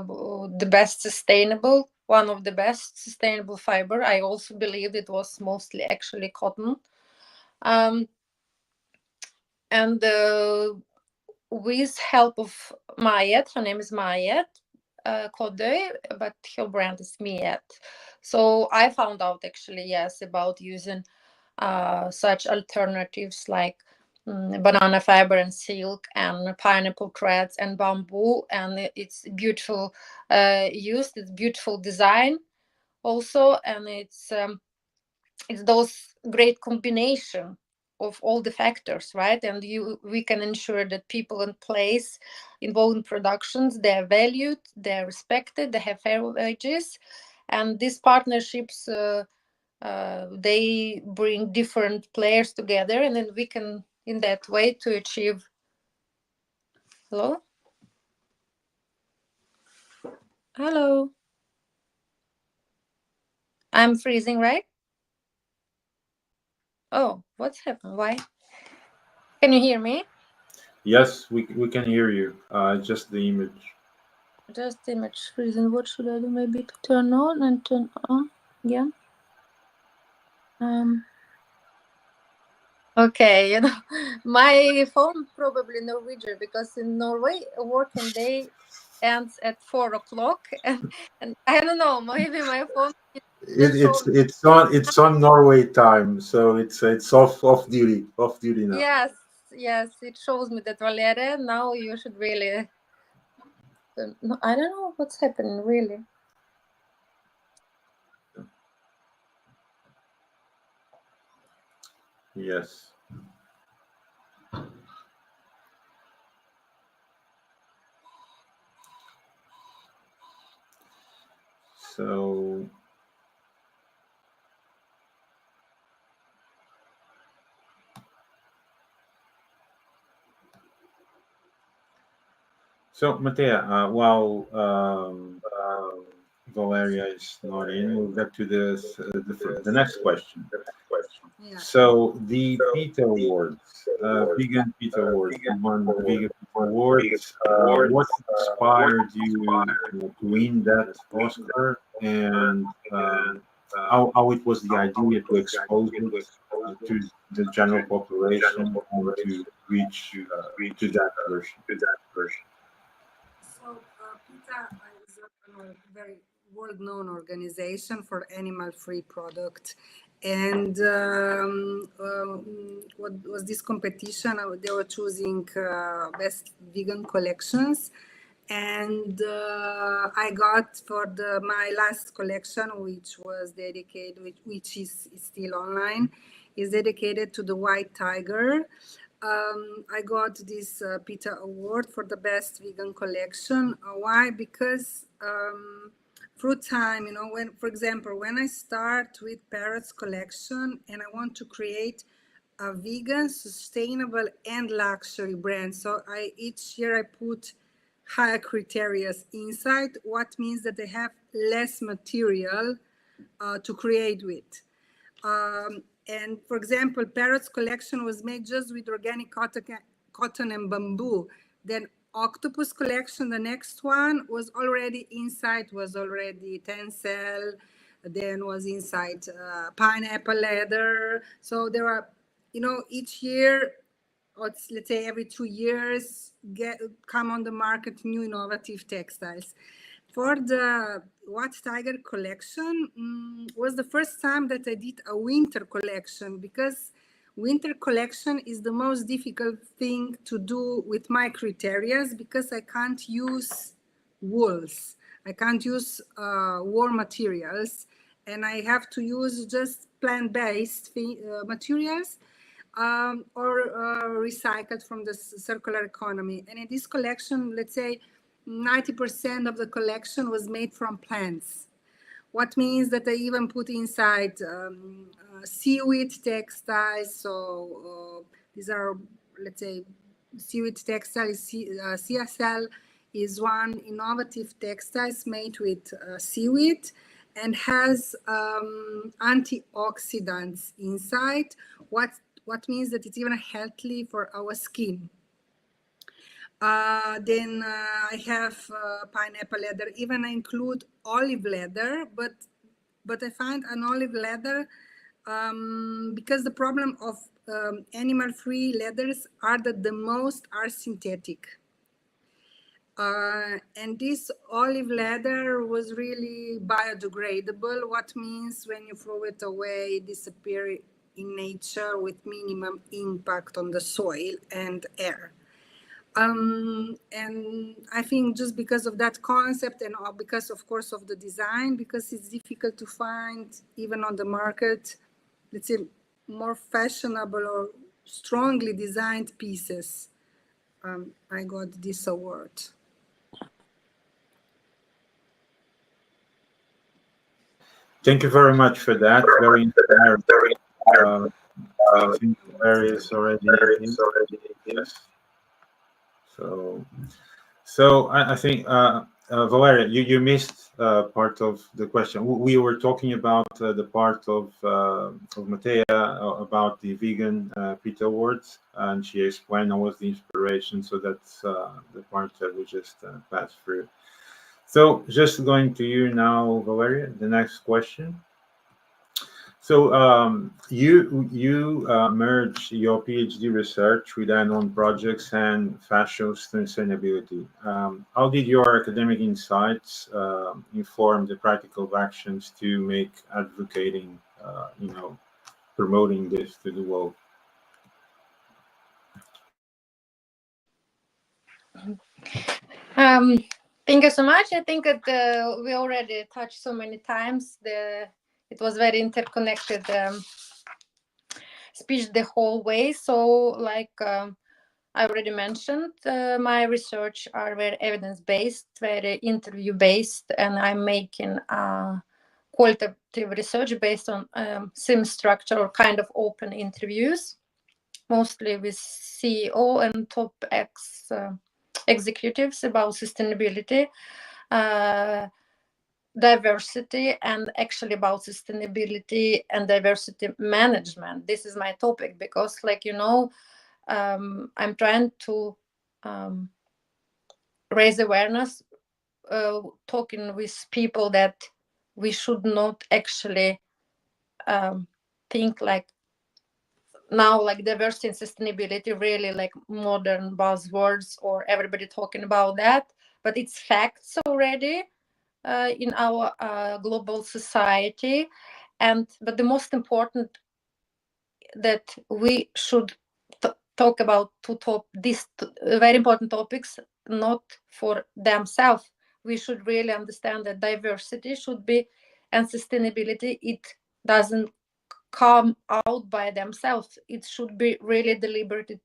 the best sustainable, one of the best sustainable fiber. I also believed it was mostly actually cotton. And with help of MYET, her name is MYET Kodøy, but her brand is MYET. So I found out actually, yes, about using such alternatives like banana fiber and silk and pineapple threads and bamboo, and it's beautiful used. It's beautiful design also, and it's those great combination of all the factors, right? And we can ensure that people in place involved in productions, they're valued, they're respected, they have fair wages, and these partnerships they bring different players together, and then we can in that way to achieve. Hello, I'm freezing, right? Oh, what's happened? Why? Can you hear me? Yes, we can hear you. Just the image. Just image freezing. What should I do? Maybe to turn on and turn on again. Okay, my phone probably Norwegian, because in Norway a working day ends at 4 o'clock, and I don't know, maybe my phone It's on Norway time, so it's off duty now. Yes, it shows me that, Valeriya, now you should really. No, I don't know what's happening really. Yes. So Matea, while Valeriya is not in, we'll get to the next question. Yeah. So the PETA Awards, Vegan PETA Awards, you won the Vegan PETA Awards. What inspired you to win that Oscar, and how it was the idea to expose it to the general population and to reach to that version? So PETA is a very world-known organization for animal-free product. And what was this competition? They were choosing best vegan collections. And I got for my last collection, which was dedicated, which is still online, is dedicated to the white tiger. I got this PETA award for the best vegan collection. Why? Because through time, you know, when, for example, when I start with Parrot's collection and I want to create a vegan, sustainable, and luxury brand. So each year I put higher criteria inside, what means that they have less material to create with. And for example, Parrot's collection was made just with organic cotton and bamboo. Then Octopus collection, the next one, was already inside, was already tencel, then was inside pineapple leather. So there are, you know, each year, or let's say every 2 years, come on the market new innovative textiles. For the White Tiger collection, was the first time that I did a winter collection, because winter collection is the most difficult thing to do with my criteria, because I can't use wools. I can't use wool materials, and I have to use just plant-based materials or recycled from the circular economy. And in this collection, let's say 90% of the collection was made from plants. What means that I even put inside seaweed textiles. So these are, let's say, seaweed textiles. CSL is one innovative textiles made with seaweed and has antioxidants inside. What means that it's even healthy for our skin. Then I have pineapple leather. Even I include olive leather, but I find an olive leather because the problem of animal-free leathers are that the most are synthetic. And this olive leather was really biodegradable. What means when you throw it away, it disappears in nature with minimum impact on the soil and air. And I think just because of that concept and because, of course, of the design, because it's difficult to find even on the market, let's say, more fashionable or strongly designed pieces, I got this award. Thank you very much for that. Very inspiring. I think Valeriya is already yes. So I think Valeriya, you missed part of the question. We were talking about the part of Matea about the vegan PETA awards, and she explained what was the inspiration. So that's the part that we just passed through. So just going to you now, Valeriya, the next question. So you merge your PhD research with add-on projects and fashion sustainability. How did your academic insights inform the practical actions to make advocating, promoting this to the world? Thank you so much. I think that we already touched so many times. It was very interconnected speech the whole way. So, like I already mentioned, my research are very evidence-based, very interview-based, and I'm making qualitative research based on sim structure or kind of open interviews, mostly with CEO and top executives about sustainability, diversity, and actually about sustainability and diversity management. This is my topic because, like, I'm trying to raise awareness, talking with people that we should not actually think like now, like diversity and sustainability, really like modern buzzwords or everybody talking about that, but it's facts already in our global society. But the most important that we should talk about these very important topics not for themselves. We should really understand that diversity should be, and sustainability, it doesn't come out by themselves. It should be really deliberate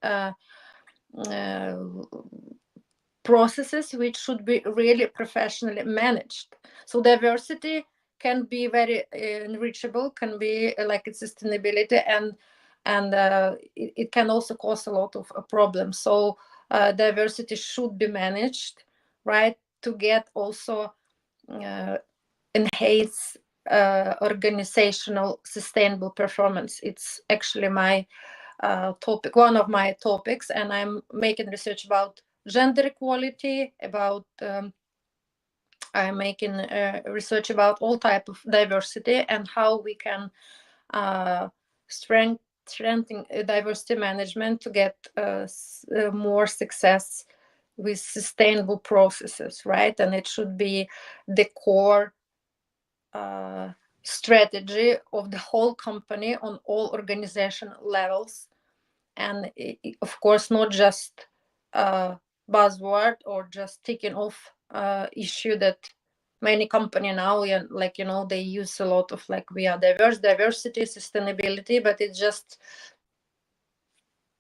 uh, processes which should be really professionally managed. So diversity can be very enrichable, can be like sustainability, and it can also cause a lot of problems. So diversity should be managed, right, to get also enhance organizational sustainable performance. It's actually my topic, one of my topics, and I'm making research about gender equality, about I'm making research about all type of diversity and how we can strengthen diversity management to get more success with sustainable processes, right? And it should be the core strategy of the whole company on all organization levels, and of course not just buzzword or just ticking off issue that many company now, like, you know, they use a lot of like we are diversity, sustainability, but it's just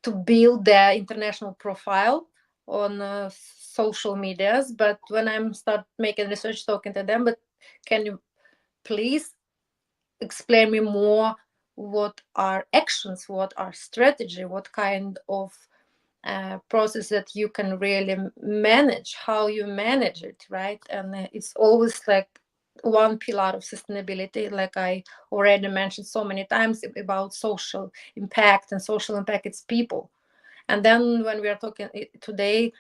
to build their international profile on social medias. But when I'm start making research, talking to them, but can you please explain me more what are actions, what are strategy, what kind of process that you can really manage, how you manage it, right? And it's always like one pillar of sustainability, like I already mentioned so many times about social impact, and social impact, it's people. And then when we are talking today,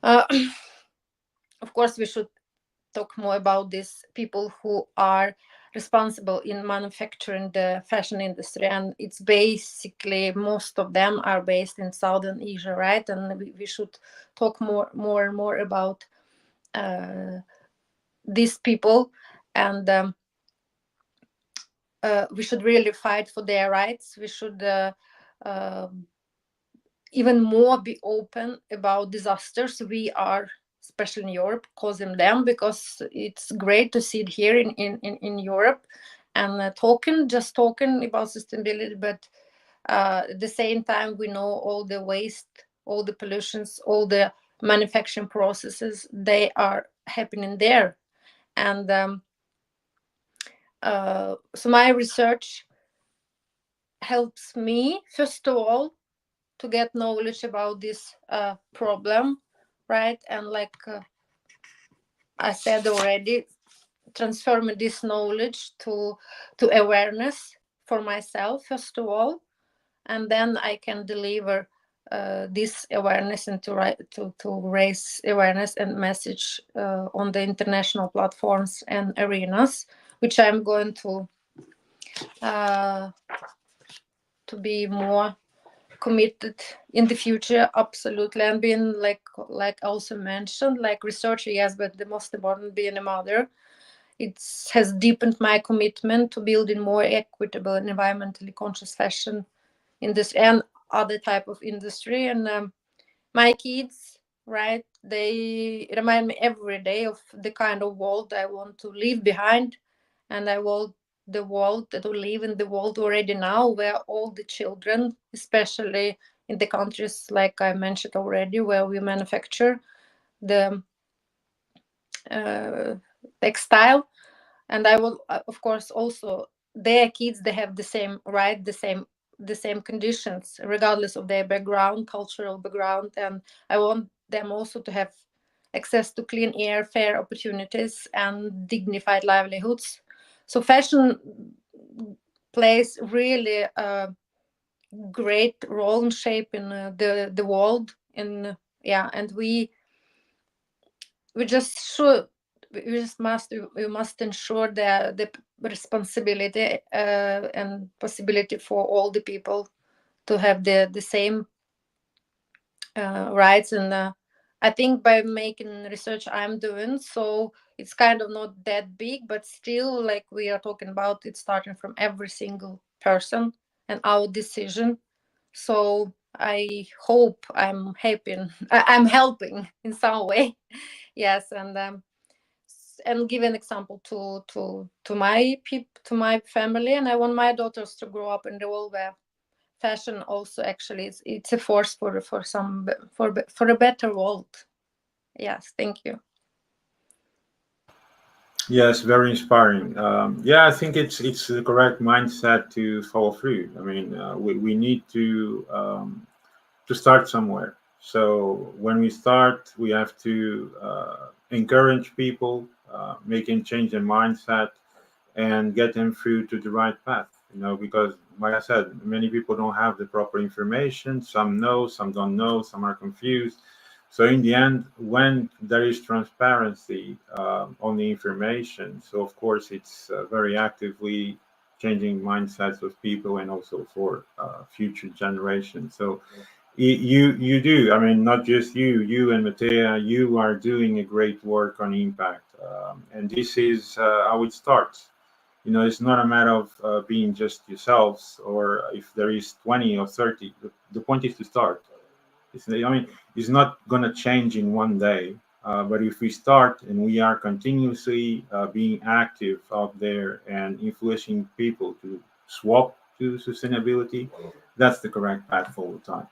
of course we should talk more about these people who are responsible in manufacturing the fashion industry, and it's basically most of them are based in Southern Asia, right? And we should talk more and more about these people, and we should really fight for their rights. We should even more be open about disasters we are, especially in Europe, causing them, because it's great to see it here in Europe and talking about sustainability, but at the same time we know all the waste, all the pollutions, all the manufacturing processes, they are happening there. And so my research helps me, first of all, to get knowledge about this problem, right? And like I said already, transforming this knowledge to awareness for myself, first of all, and then I can deliver this awareness and to raise awareness and message on the international platforms and arenas, which I'm going to be more committed in the future, absolutely. And being like also mentioned, like researcher, yes, but the most important, being a mother, it has deepened my commitment to building more equitable and environmentally conscious fashion industry and other type of industry. And my kids, right, they remind me every day of the kind of world I want to leave behind, and I want the world that we live in, the world already now, where all the children, especially in the countries like I mentioned already, where we manufacture the textile, and I will of course also their kids, they have the same right, the same conditions regardless of their background, cultural background, and I want them also to have access to clean air, fair opportunities, and dignified livelihoods. So fashion plays really a great role in shaping the world, and and we just should, we must ensure the responsibility and possibility for all the people to have the same rights. And I think by making research I'm doing, so it's kind of not that big, but still, like we are talking about, it's starting from every single person and our decision. So I hope I'm helping in some way. Yes, and give an example to my family, and I want my daughters to grow up in the world where fashion also actually it's a force for a better world. Yes, thank you. Yes, very inspiring. Yeah, I think it's the correct mindset to follow through. I mean, we need to start somewhere. So when we start, we have to encourage people, making change their mindset, and get them through to the right path. You know, because like I said, many people don't have the proper information. Some know, some don't know, some are confused. So in the end, when there is transparency on the information, so of course it's very actively changing mindsets of people and also for future generations. So you do. I mean, not just you and Matea, you are doing a great work on impact, and this is how it starts. You know, it's not a matter of being just yourselves, or if there is 20 or 30. The point is to start. I mean, it's not going to change in one day. But if we start and we are continuously being active out there and influencing people to swap to sustainability, that's the correct path all the time.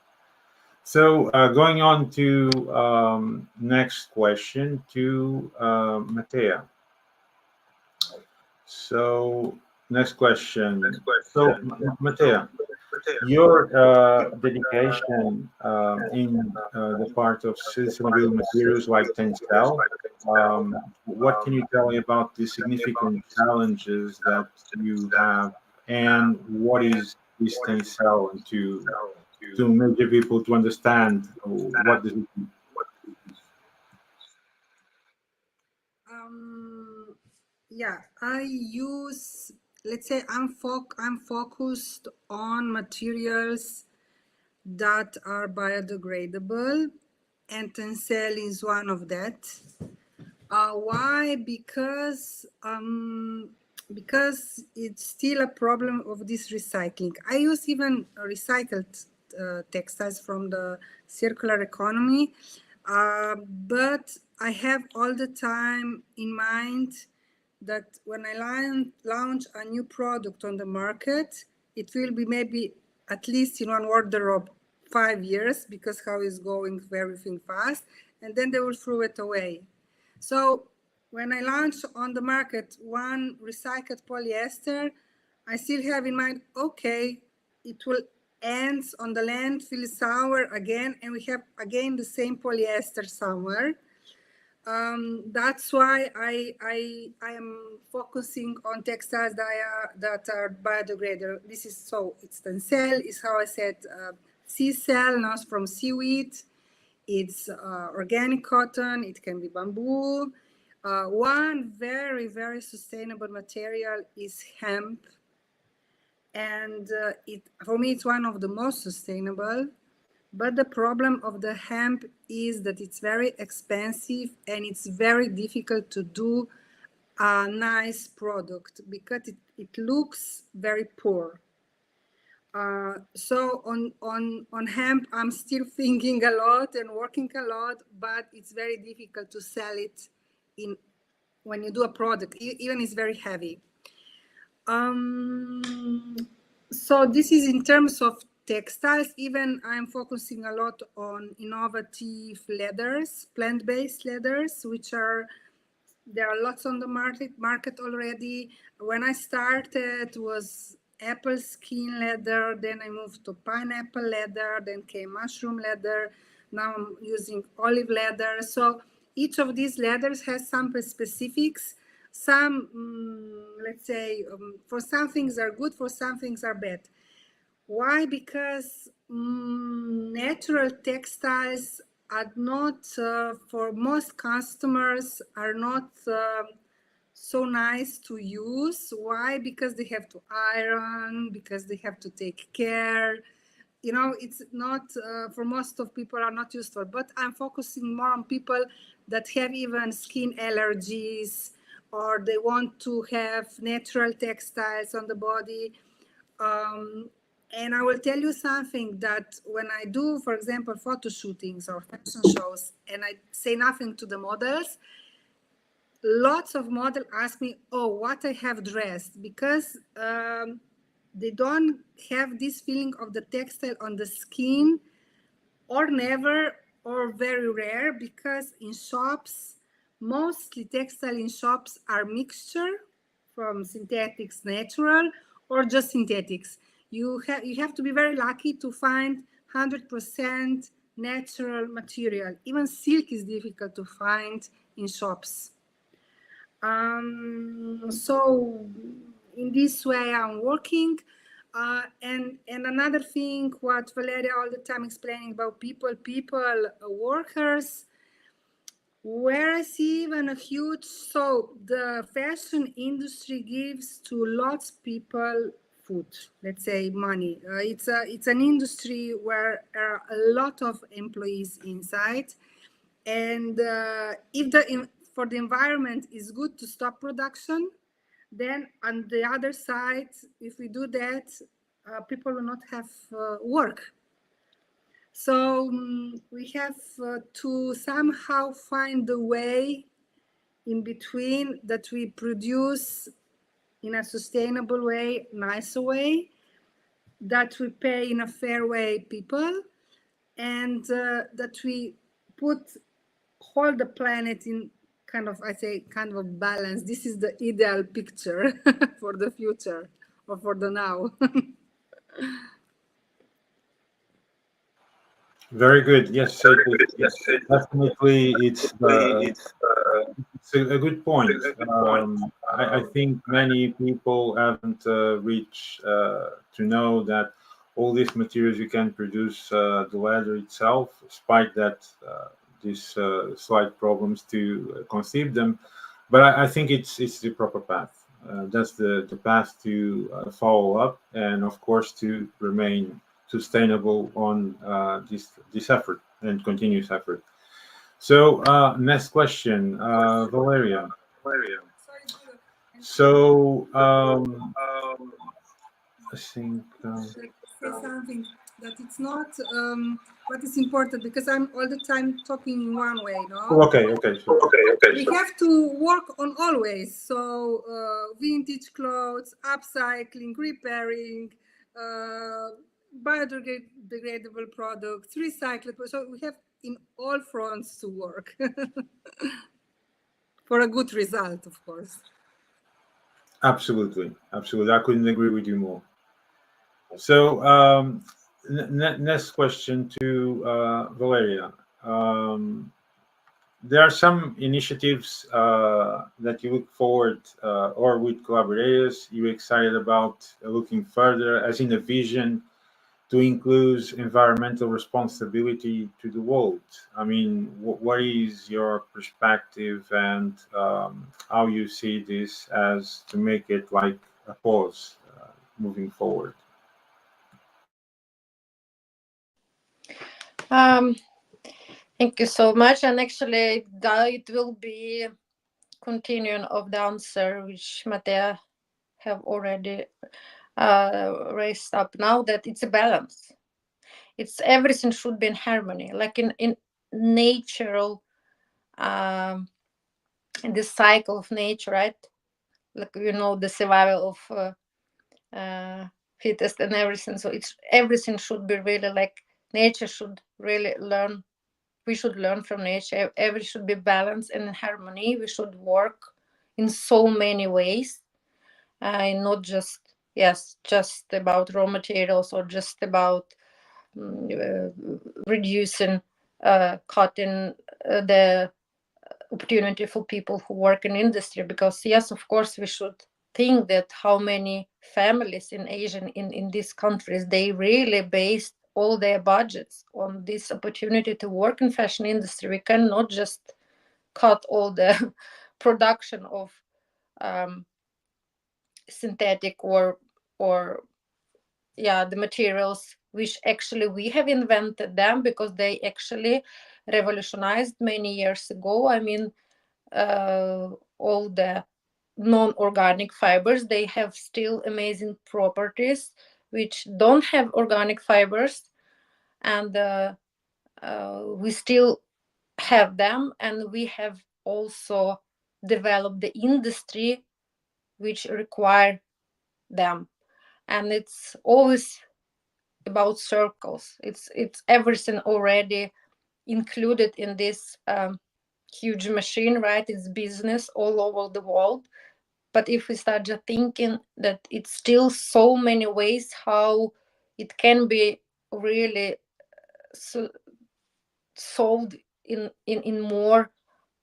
So going on to next question to Matea. So next question. So Matea, your dedication in the part of sustainable materials like Tencel, what can you tell me about the significant challenges that you have, and what is this Tencel, and to make the people to understand what this is? Yeah, I use, let's say I'm focused on materials that are biodegradable, and Tencel is one of that. Why? Because it's still a problem of this recycling. I use even recycled textiles from the circular economy, but I have all the time in mind that when I launch a new product on the market, it will be maybe at least in one order of 5 years, because how is going everything fast, and then they will throw it away. So when I launch on the market one recycled polyester, I still have in mind, okay, it will end on the landfill sour again, and we have again the same polyester somewhere. That's why I am focusing on textiles that are biodegradable. This is so, it's Tencel, is how I said, sea cell, now from seaweed. It's organic cotton, it can be bamboo. One very, very sustainable material is hemp. And for me, it's one of the most sustainable. But the problem of the hemp is that it's very expensive and it's very difficult to do a nice product because it looks very poor. So on hemp, I'm still thinking a lot and working a lot, but it's very difficult to sell it when you do a product, even it's very heavy. So this is in terms of textiles. Even I'm focusing a lot on innovative leathers, plant-based leathers, which there are lots on the market already. When I started, was apple skin leather, then I moved to pineapple leather, then came mushroom leather. Now I'm using olive leather. So each of these leathers has some specifics. Some, let's say, for some things are good, for some things are bad. Why? Because natural textiles are not, for most customers, are not so nice to use. Why? Because they have to iron, because they have to take care. You know, it's not, for most of people are not useful, but I'm focusing more on people that have even skin allergies, or they want to have natural textiles on the body. And I will tell you something that when I do, for example, photo shootings or fashion shows, and I say nothing to the models, lots of models ask me, oh, what I have dressed, because they don't have this feeling of the textile on the skin, or never, or very rare, because in shops, mostly textile in shops are mixture from synthetics, natural, or just synthetics. You have to be very lucky to find 100% natural material. Even silk is difficult to find in shops. So in this way I'm working. And another thing, what Valeriya all the time explaining about people, workers, where I see even a huge, so the fashion industry gives to lots of people food, let's say money. It's an industry where there are a lot of employees inside. And if for the environment is good to stop production, then on the other side, if we do that, people will not have work. So we have to somehow find a way in between that we produce in a sustainable way, nicer way, that we pay in a fair way people, and that we put whole the planet in kind of, I say, kind of a balance. This is the ideal picture for the future or for the now. Very good. Yes, definitely. It's a good point. I think many people haven't reached to know that all these materials you can produce the leather itself, despite that these slight problems to conceive them. But I think it's the proper path. That's the path to follow up, and of course to remain sustainable on this effort and continuous effort. So next question, Valeriya. So I think Say something that it's not what is important, because I'm all the time talking in one way, no? okay, sure. We have to work on always. So vintage clothes, upcycling, repairing, biodegradable products, recyclable. So we have in all fronts to work for a good result, of course. Absolutely. I couldn't agree with you more. So next question to Valeriya. There are some initiatives that you look forward or with collaborators you're excited about looking further, as in a vision to include environmental responsibility to the world. I mean, what is your perspective, and how you see this as to make it like a pause moving forward? Thank you so much. And actually, it will be continuing of the answer which Matea have already raised up now, that it's a balance. It's everything should be in harmony, like in natural, in this cycle of nature, right? Like, the survival of fittest and everything. So everything should be really like nature should really learn. We should learn from nature. Everything should be balanced and in harmony. We should work in so many ways, and not just about raw materials, or just about reducing, cutting the opportunity for people who work in industry. Because yes, of course, we should think that how many families in Asian in these countries, they really based all their budgets on this opportunity to work in fashion industry. We cannot just cut all the production of synthetic or the materials which actually we have invented them, because they actually revolutionized many years ago. I mean, all the non-organic fibers, they have still amazing properties, which don't have organic fibers, and we still have them, and we have also developed the industry which require them. And it's always about circles. It's everything already included in this huge machine, right? It's business all over the world. But if we start just thinking that it's still so many ways how it can be really solved in more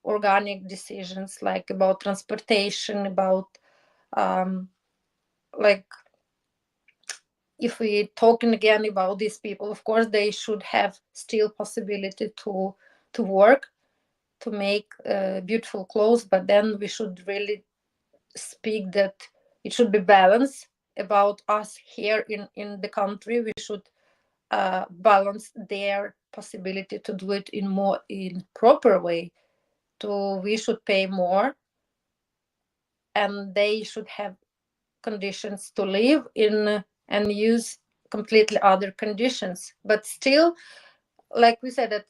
organic decisions, like about transportation, about like, if we talking again about these people, of course they should have still possibility to work, to make beautiful clothes, but then we should really speak that it should be balanced about us here in the country. We should balance their possibility to do it in proper way. We should pay more, and they should have conditions to live in and use completely other conditions. But still, like we said, that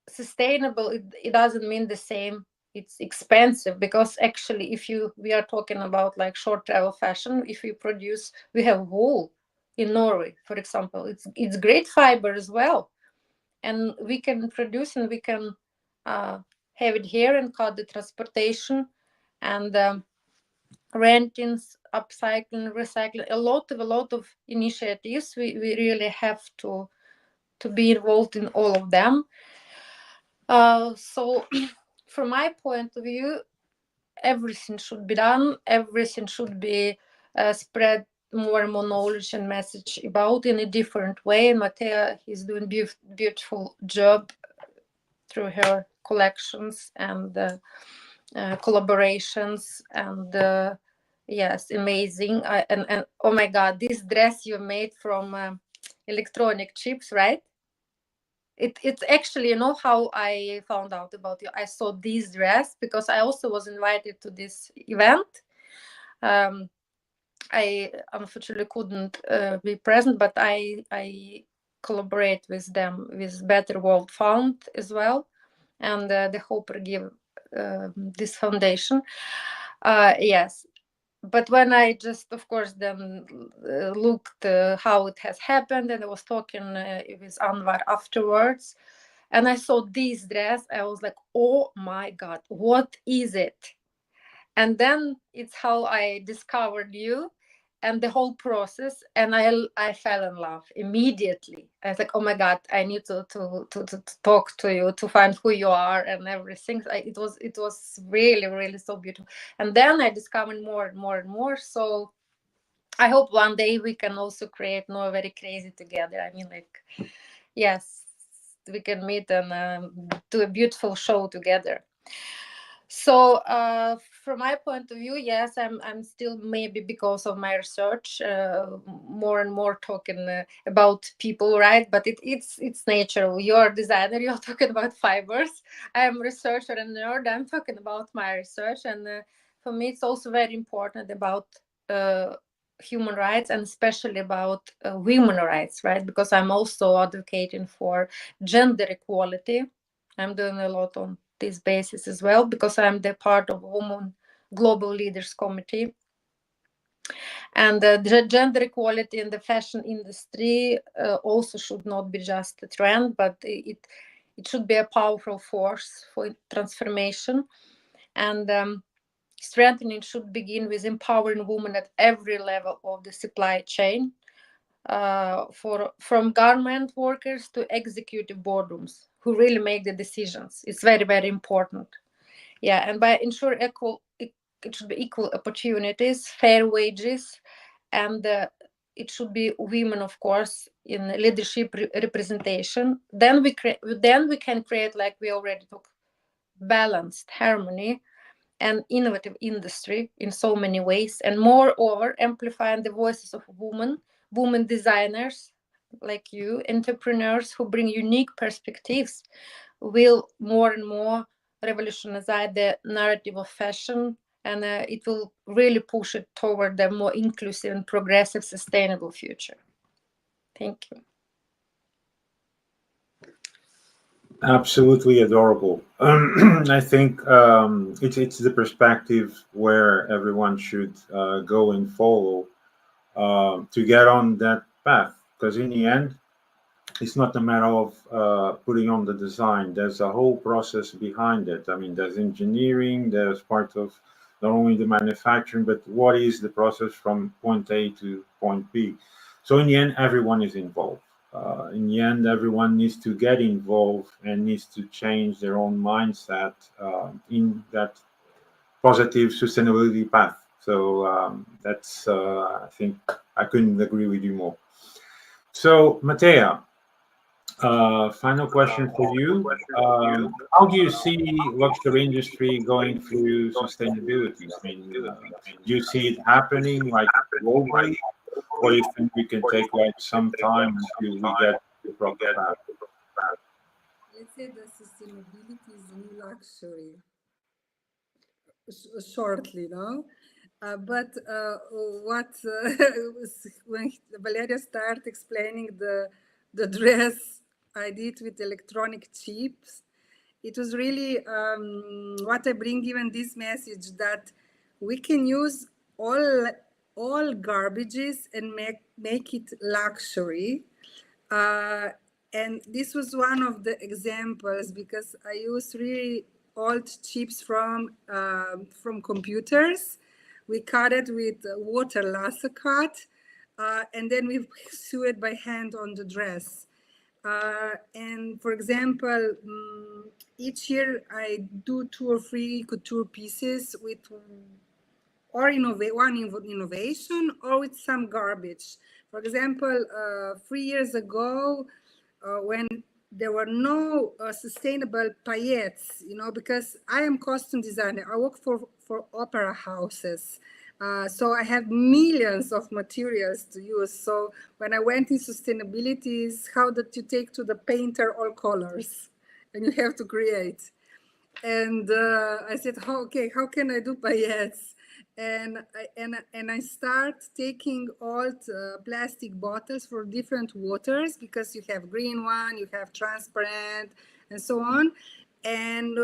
sustainable, it doesn't mean the same it's expensive, because actually if we are talking about like short travel fashion, if we have wool in Norway, for example, it's great fiber as well, and we can produce and we can have it here and cut the transportation and renting, upcycling, recycling, a lot of initiatives. We really have to be involved in all of them. So from my point of view, everything should be done, everything should be spread more and more knowledge and message about in a different way. And Matea is doing beautiful job through her collections and collaborations, and yes, amazing. And oh my god, this dress you made from electronic chips, right? It's actually, you know how I found out about you? I saw this dress because I also was invited to this event. I unfortunately couldn't be present, but I collaborate with them, with Better World Fund as well, and the Hopper give this foundation. Yes, but when I just, of course, then looked how it has happened, and I was talking with Anwar afterwards, and I saw this dress, I was like, oh my god, what is it? And then it's how I discovered you and the whole process, and I fell in love immediately. I was like, oh my god, I need to talk to you, to find who you are and everything. It was really, really so beautiful. And then I discovered more and more and more. So I hope one day we can also create No Very Crazy together. I mean, like, yes, we can meet and do a beautiful show together. So from my point of view, yes, I'm still, maybe because of my research, more and more talking about people, right? But it's nature. You're a designer, you're talking about fibers. I'm a researcher and nerd, I'm talking about my research. And for me, it's also very important about human rights, and especially about women rights, right? Because I'm also advocating for gender equality. I'm doing a lot on this basis as well, because I'm the part of Women Global Leaders Committee. And the gender equality in the fashion industry also should not be just a trend, but it should be a powerful force for transformation. And strengthening should begin with empowering women at every level of the supply chain, from garment workers to executive boardrooms who really make the decisions. It's very, very important. Yeah, and by ensure it should be equal opportunities, fair wages, and it should be women, of course, in leadership representation. Then we can create, like we already talked, balanced harmony and innovative industry in so many ways, and moreover amplifying the voices of women designers like you, entrepreneurs who bring unique perspectives, will more and more revolutionize the narrative of fashion, and it will really push it toward a more inclusive and progressive, sustainable future. Thank you. Absolutely adorable. I think it's the perspective where everyone should go and follow to get on that path. Because in the end, it's not a matter of putting on the design. There's a whole process behind it. I mean, there's engineering. There's part of not only the manufacturing, but what is the process from point A to point B. So in the end, everyone is involved. In the end, everyone needs to get involved and needs to change their own mindset in that positive sustainability path. So that's, I think, I couldn't agree with you more. So, Matea, final question for you. How do you see luxury industry going through sustainability? I mean, do you see it happening like globally, or do you think we can take like some time until we get the proper path? Let's say that sustainability is the new luxury, shortly, no? But what when Valeria started explaining the dress I did with electronic chips, it was really what I bring even this message, that we can use all garbages and make it luxury. And this was one of the examples, because I used really old chips from computers. We cut it with water lasso cut, and then we sew it by hand on the dress. And for example, each year I do 2 or 3 couture pieces with or one innovation or with some garbage. For example, 3 years ago, when there were no sustainable paillettes, because I am costume designer, I work for opera houses. So I have millions of materials to use. So when I went in sustainability, is how that you take to the painter all colors and you have to create. And I said, okay, how can I do paillettes? And I start taking old plastic bottles for different waters, because you have green one, you have transparent, and so on. And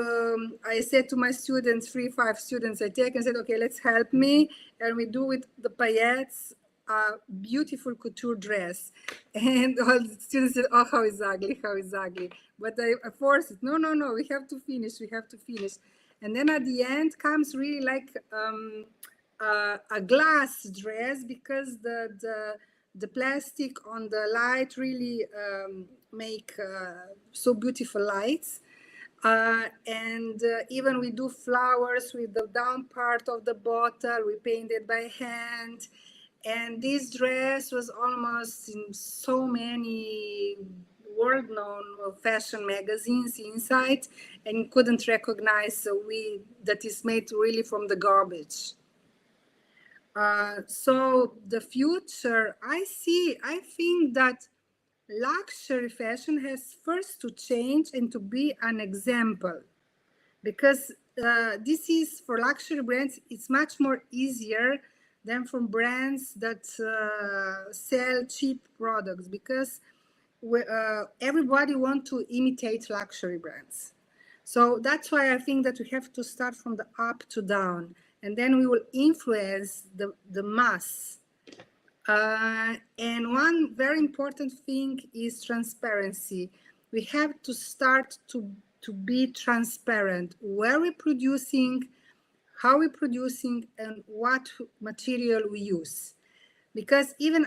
I said to my students, 5 students I take, and said, okay, let's help me. And we do with the paillettes a beautiful couture dress. And all the students said, oh, how is ugly, how is ugly. But I forced it, no, we have to finish. And then at the end comes really like a glass dress, because the plastic on the light really make so beautiful lights. And even we do flowers with the down part of the bottle, we painted by hand. And this dress was almost in so many world-known fashion magazines inside, and you couldn't recognize that is made really from the garbage. So the future, I think that luxury fashion has first to change and to be an example, because this is for luxury brands, it's much more easier than for brands that sell cheap products, because everybody wants to imitate luxury brands. So that's why I think that we have to start from the up to down, and then we will influence the mass. And one very important thing is transparency. We have to start to be transparent. Where we're producing, how we're producing, and what material we use. Because even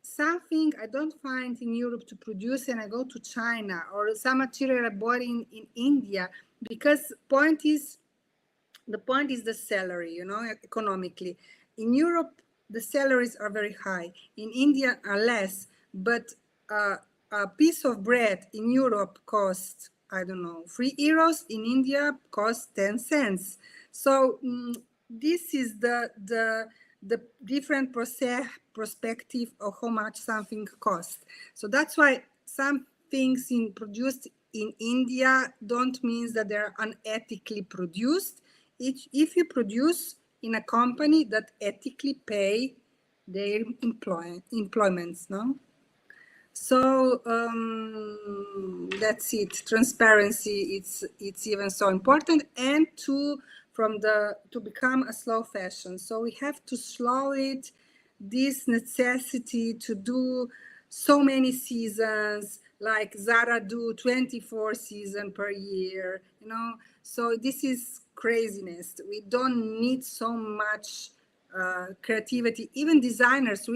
something I don't find in Europe to produce, and I go to China, or some material I bought in India, because the point is the salary, economically. In Europe, the salaries are very high. In India are less, but a piece of bread in Europe costs, I don't know, 3 euros. In India costs 10 cents. So this is the different perspective of how much something costs. So that's why some things produced in India don't mean that they're unethically produced. If you produce in a company that ethically pay their employments, no? So that's it. Transparency, it's even so important, and to become a slow fashion. So we have to slow it. This necessity to do so many seasons, like Zara do 24 seasons per year, you know. So this is craziness. We don't need so much creativity. Even designers,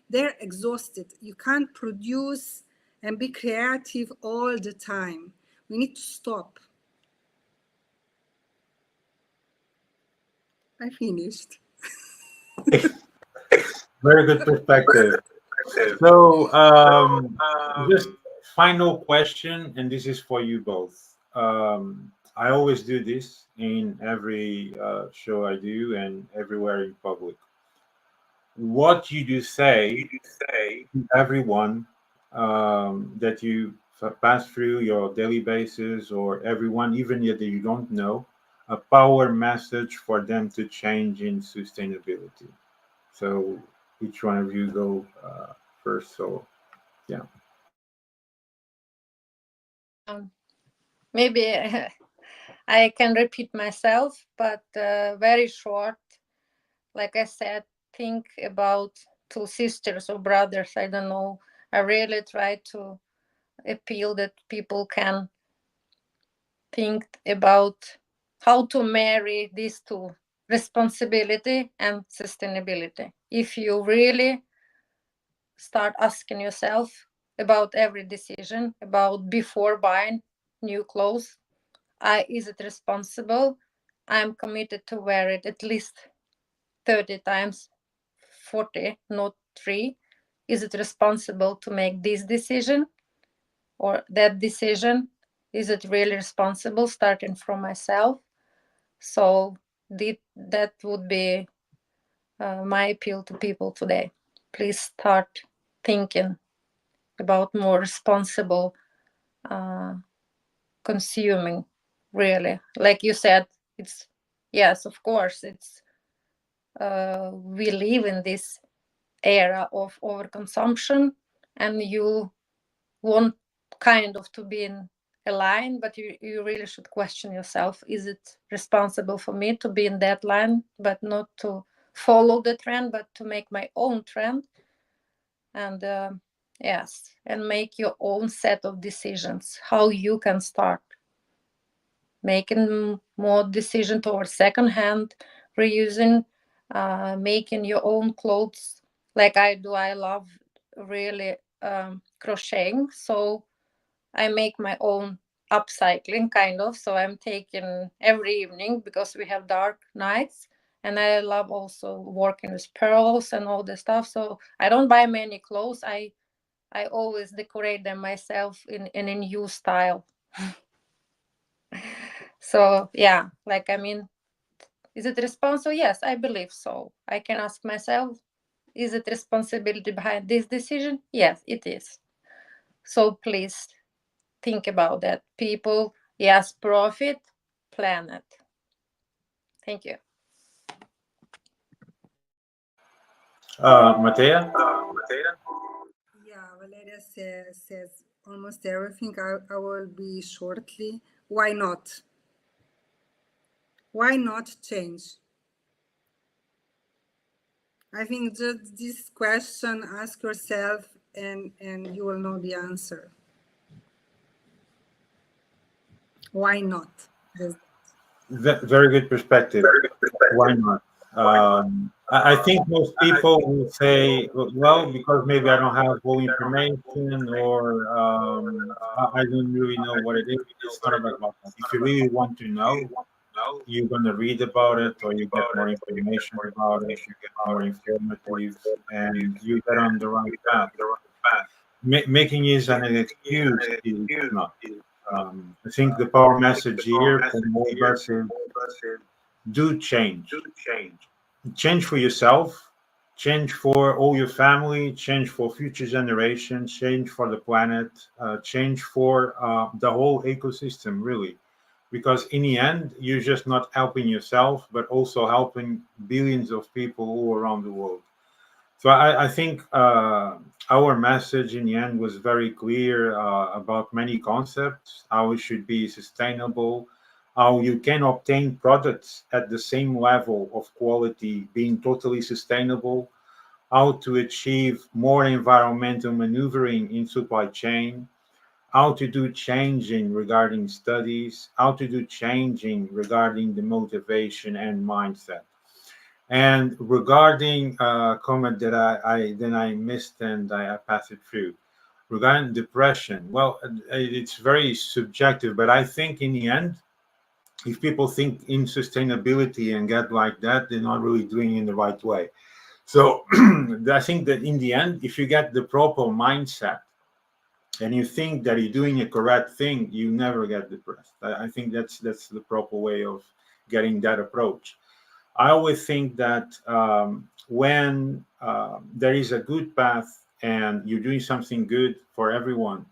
they're exhausted. You can't produce and be creative all the time. We need to stop. I finished. Very good perspective. So, just final question, and this is for you both. I always do this in every show I do and everywhere in public. What you do say to everyone that you pass through your daily basis, or everyone, even yet that you don't know, a power message for them to change in sustainability. So, each one of you go first. So, yeah. Maybe I can repeat myself, but very short. Like I said, think about two sisters or brothers. I don't know. I really try to appeal that people can think about how to marry these two, responsibility and sustainability. If you really start asking yourself about every decision, about before buying new clothes, is it responsible? I'm committed to wear it at least 30 times, 40, not 3. Is it responsible to make this decision or that decision? Is it really responsible, starting from myself? So that would be my appeal to people today. Please start thinking about more responsible consuming, really. Like you said, it's, yes, of course, it's we live in this era of overconsumption, and you want kind of to be in a line, but you really should question yourself, is it responsible for me to be in that line, but not to follow the trend, but to make my own trend? And yes, and make your own set of decisions, how you can start making more decision towards secondhand, reusing, making your own clothes like I do. I love really crocheting, so I make my own upcycling kind of. So I'm taking every evening because we have dark nights, and I love also working with pearls and all the stuff. So I don't buy many clothes. I always decorate them myself in a new style. So yeah, like, I mean, is it responsible? Yes, I believe so. I can ask myself, is it responsibility behind this decision? Yes, it is. So please think about that. People, yes, profit, planet. Thank you. Matea? Yeah, Valeria says almost everything. I will be shortly. Why not? Why not change? I think just this question, ask yourself, and you will know the answer. Why not? Very good perspective. Why not? I think most people will say, well, because maybe I don't have full information, or I don't really know what it is. It's not about that. If you really want to know, you're going to read about it, or you get more information about it, you get more informative, and you get on the right path. Making it an excuse is not. I think the power message here for all of us is, do change. Change for yourself, change for all your family, change for future generations, change for the planet, change for the whole ecosystem, really. Because in the end, you're just not helping yourself, but also helping billions of people all around the world. So I think our message in the end was very clear about many concepts, how it should be sustainable, how you can obtain products at the same level of quality being totally sustainable, how to achieve more environmental maneuvering in supply chain, how to do changing regarding studies, how to do changing regarding the motivation and mindset. And regarding a comment that I missed and I passed it through, regarding depression, well, it's very subjective, but I think in the end, if people think in sustainability and get like that, they're not really doing it in the right way. So I think that in the end, if you get the proper mindset and you think that you're doing a correct thing, you never get depressed. I think that's the proper way of getting that approach. I always think that when there is a good path and you're doing something good for everyone,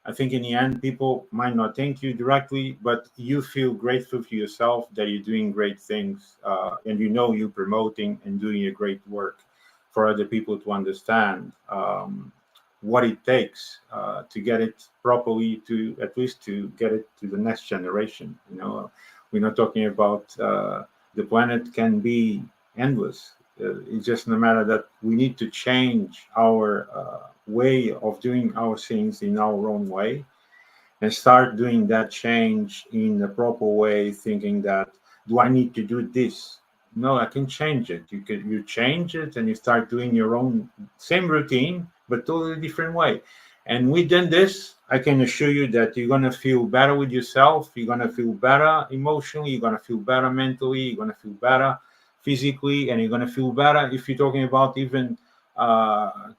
I think in the end, people might not thank you directly, but you feel grateful to yourself that you're doing great things and you know you're promoting and doing a great work for other people to understand what it takes to get it properly, to at least to get it to the next generation. You know, we're not talking about the planet can be endless. It's just no matter that we need to change our way of doing our things in our own way and start doing that change in a proper way, thinking that, do I need to do this? No, I can change it. You change it and you start doing your own same routine, but totally different way. And within this, I can assure you that you're gonna feel better with yourself. You're gonna feel better emotionally. You're gonna feel better mentally. You're gonna feel better physically, and you're gonna feel better if you're talking about even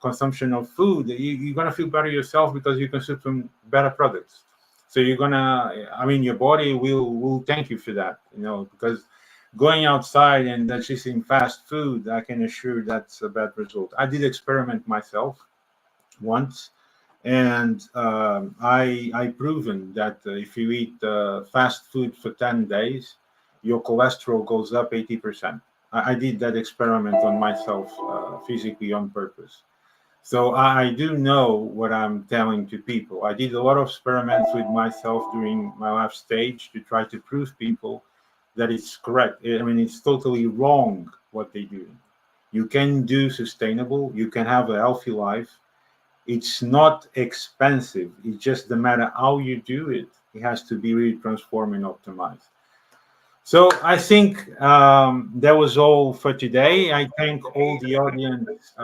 consumption of food. You're gonna feel better yourself because you consume some better products. So you're gonna, I mean, your body will thank you for that, you know, because going outside and just eating fast food, I can assure that's a bad result. I did experiment myself once, and I proven that if you eat fast food for 10 days, your cholesterol goes up 80%. I did that experiment on myself physically on purpose. So I do know what I'm telling to people. I did a lot of experiments with myself during my life stage to try to prove people that it's correct. I mean, it's totally wrong what they do. You can do sustainable. You can have a healthy life. It's not expensive. It's just the matter how you do it. It has to be really transformed and optimized. So I think that was all for today. I thank all the audience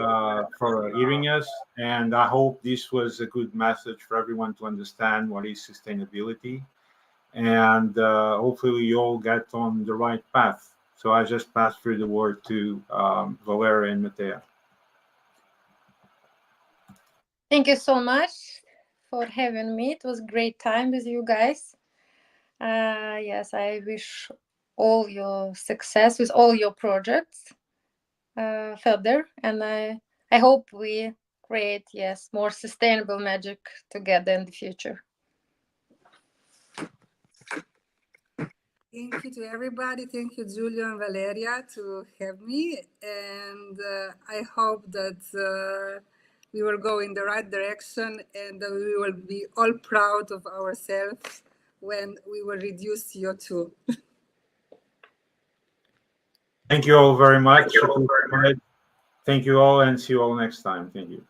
for hearing us, and I hope this was a good message for everyone to understand what is sustainability, and hopefully you all get on the right path. So I just pass through the word to Valeriya and Matea. Thank you so much for having me. It was a great time with you guys. Yes, I wish all your success with all your projects further, and I hope we create more sustainable magic together in the future. Thank you to everybody. Thank you, Julio and Valeriya, to have me. And I hope that we will go in the right direction and that we will be all proud of ourselves when we will reduce CO2. Thank you all very much. Thank you all, and see you all next time. Thank you.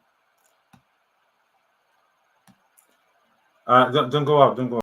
Don't go up. Don't go up.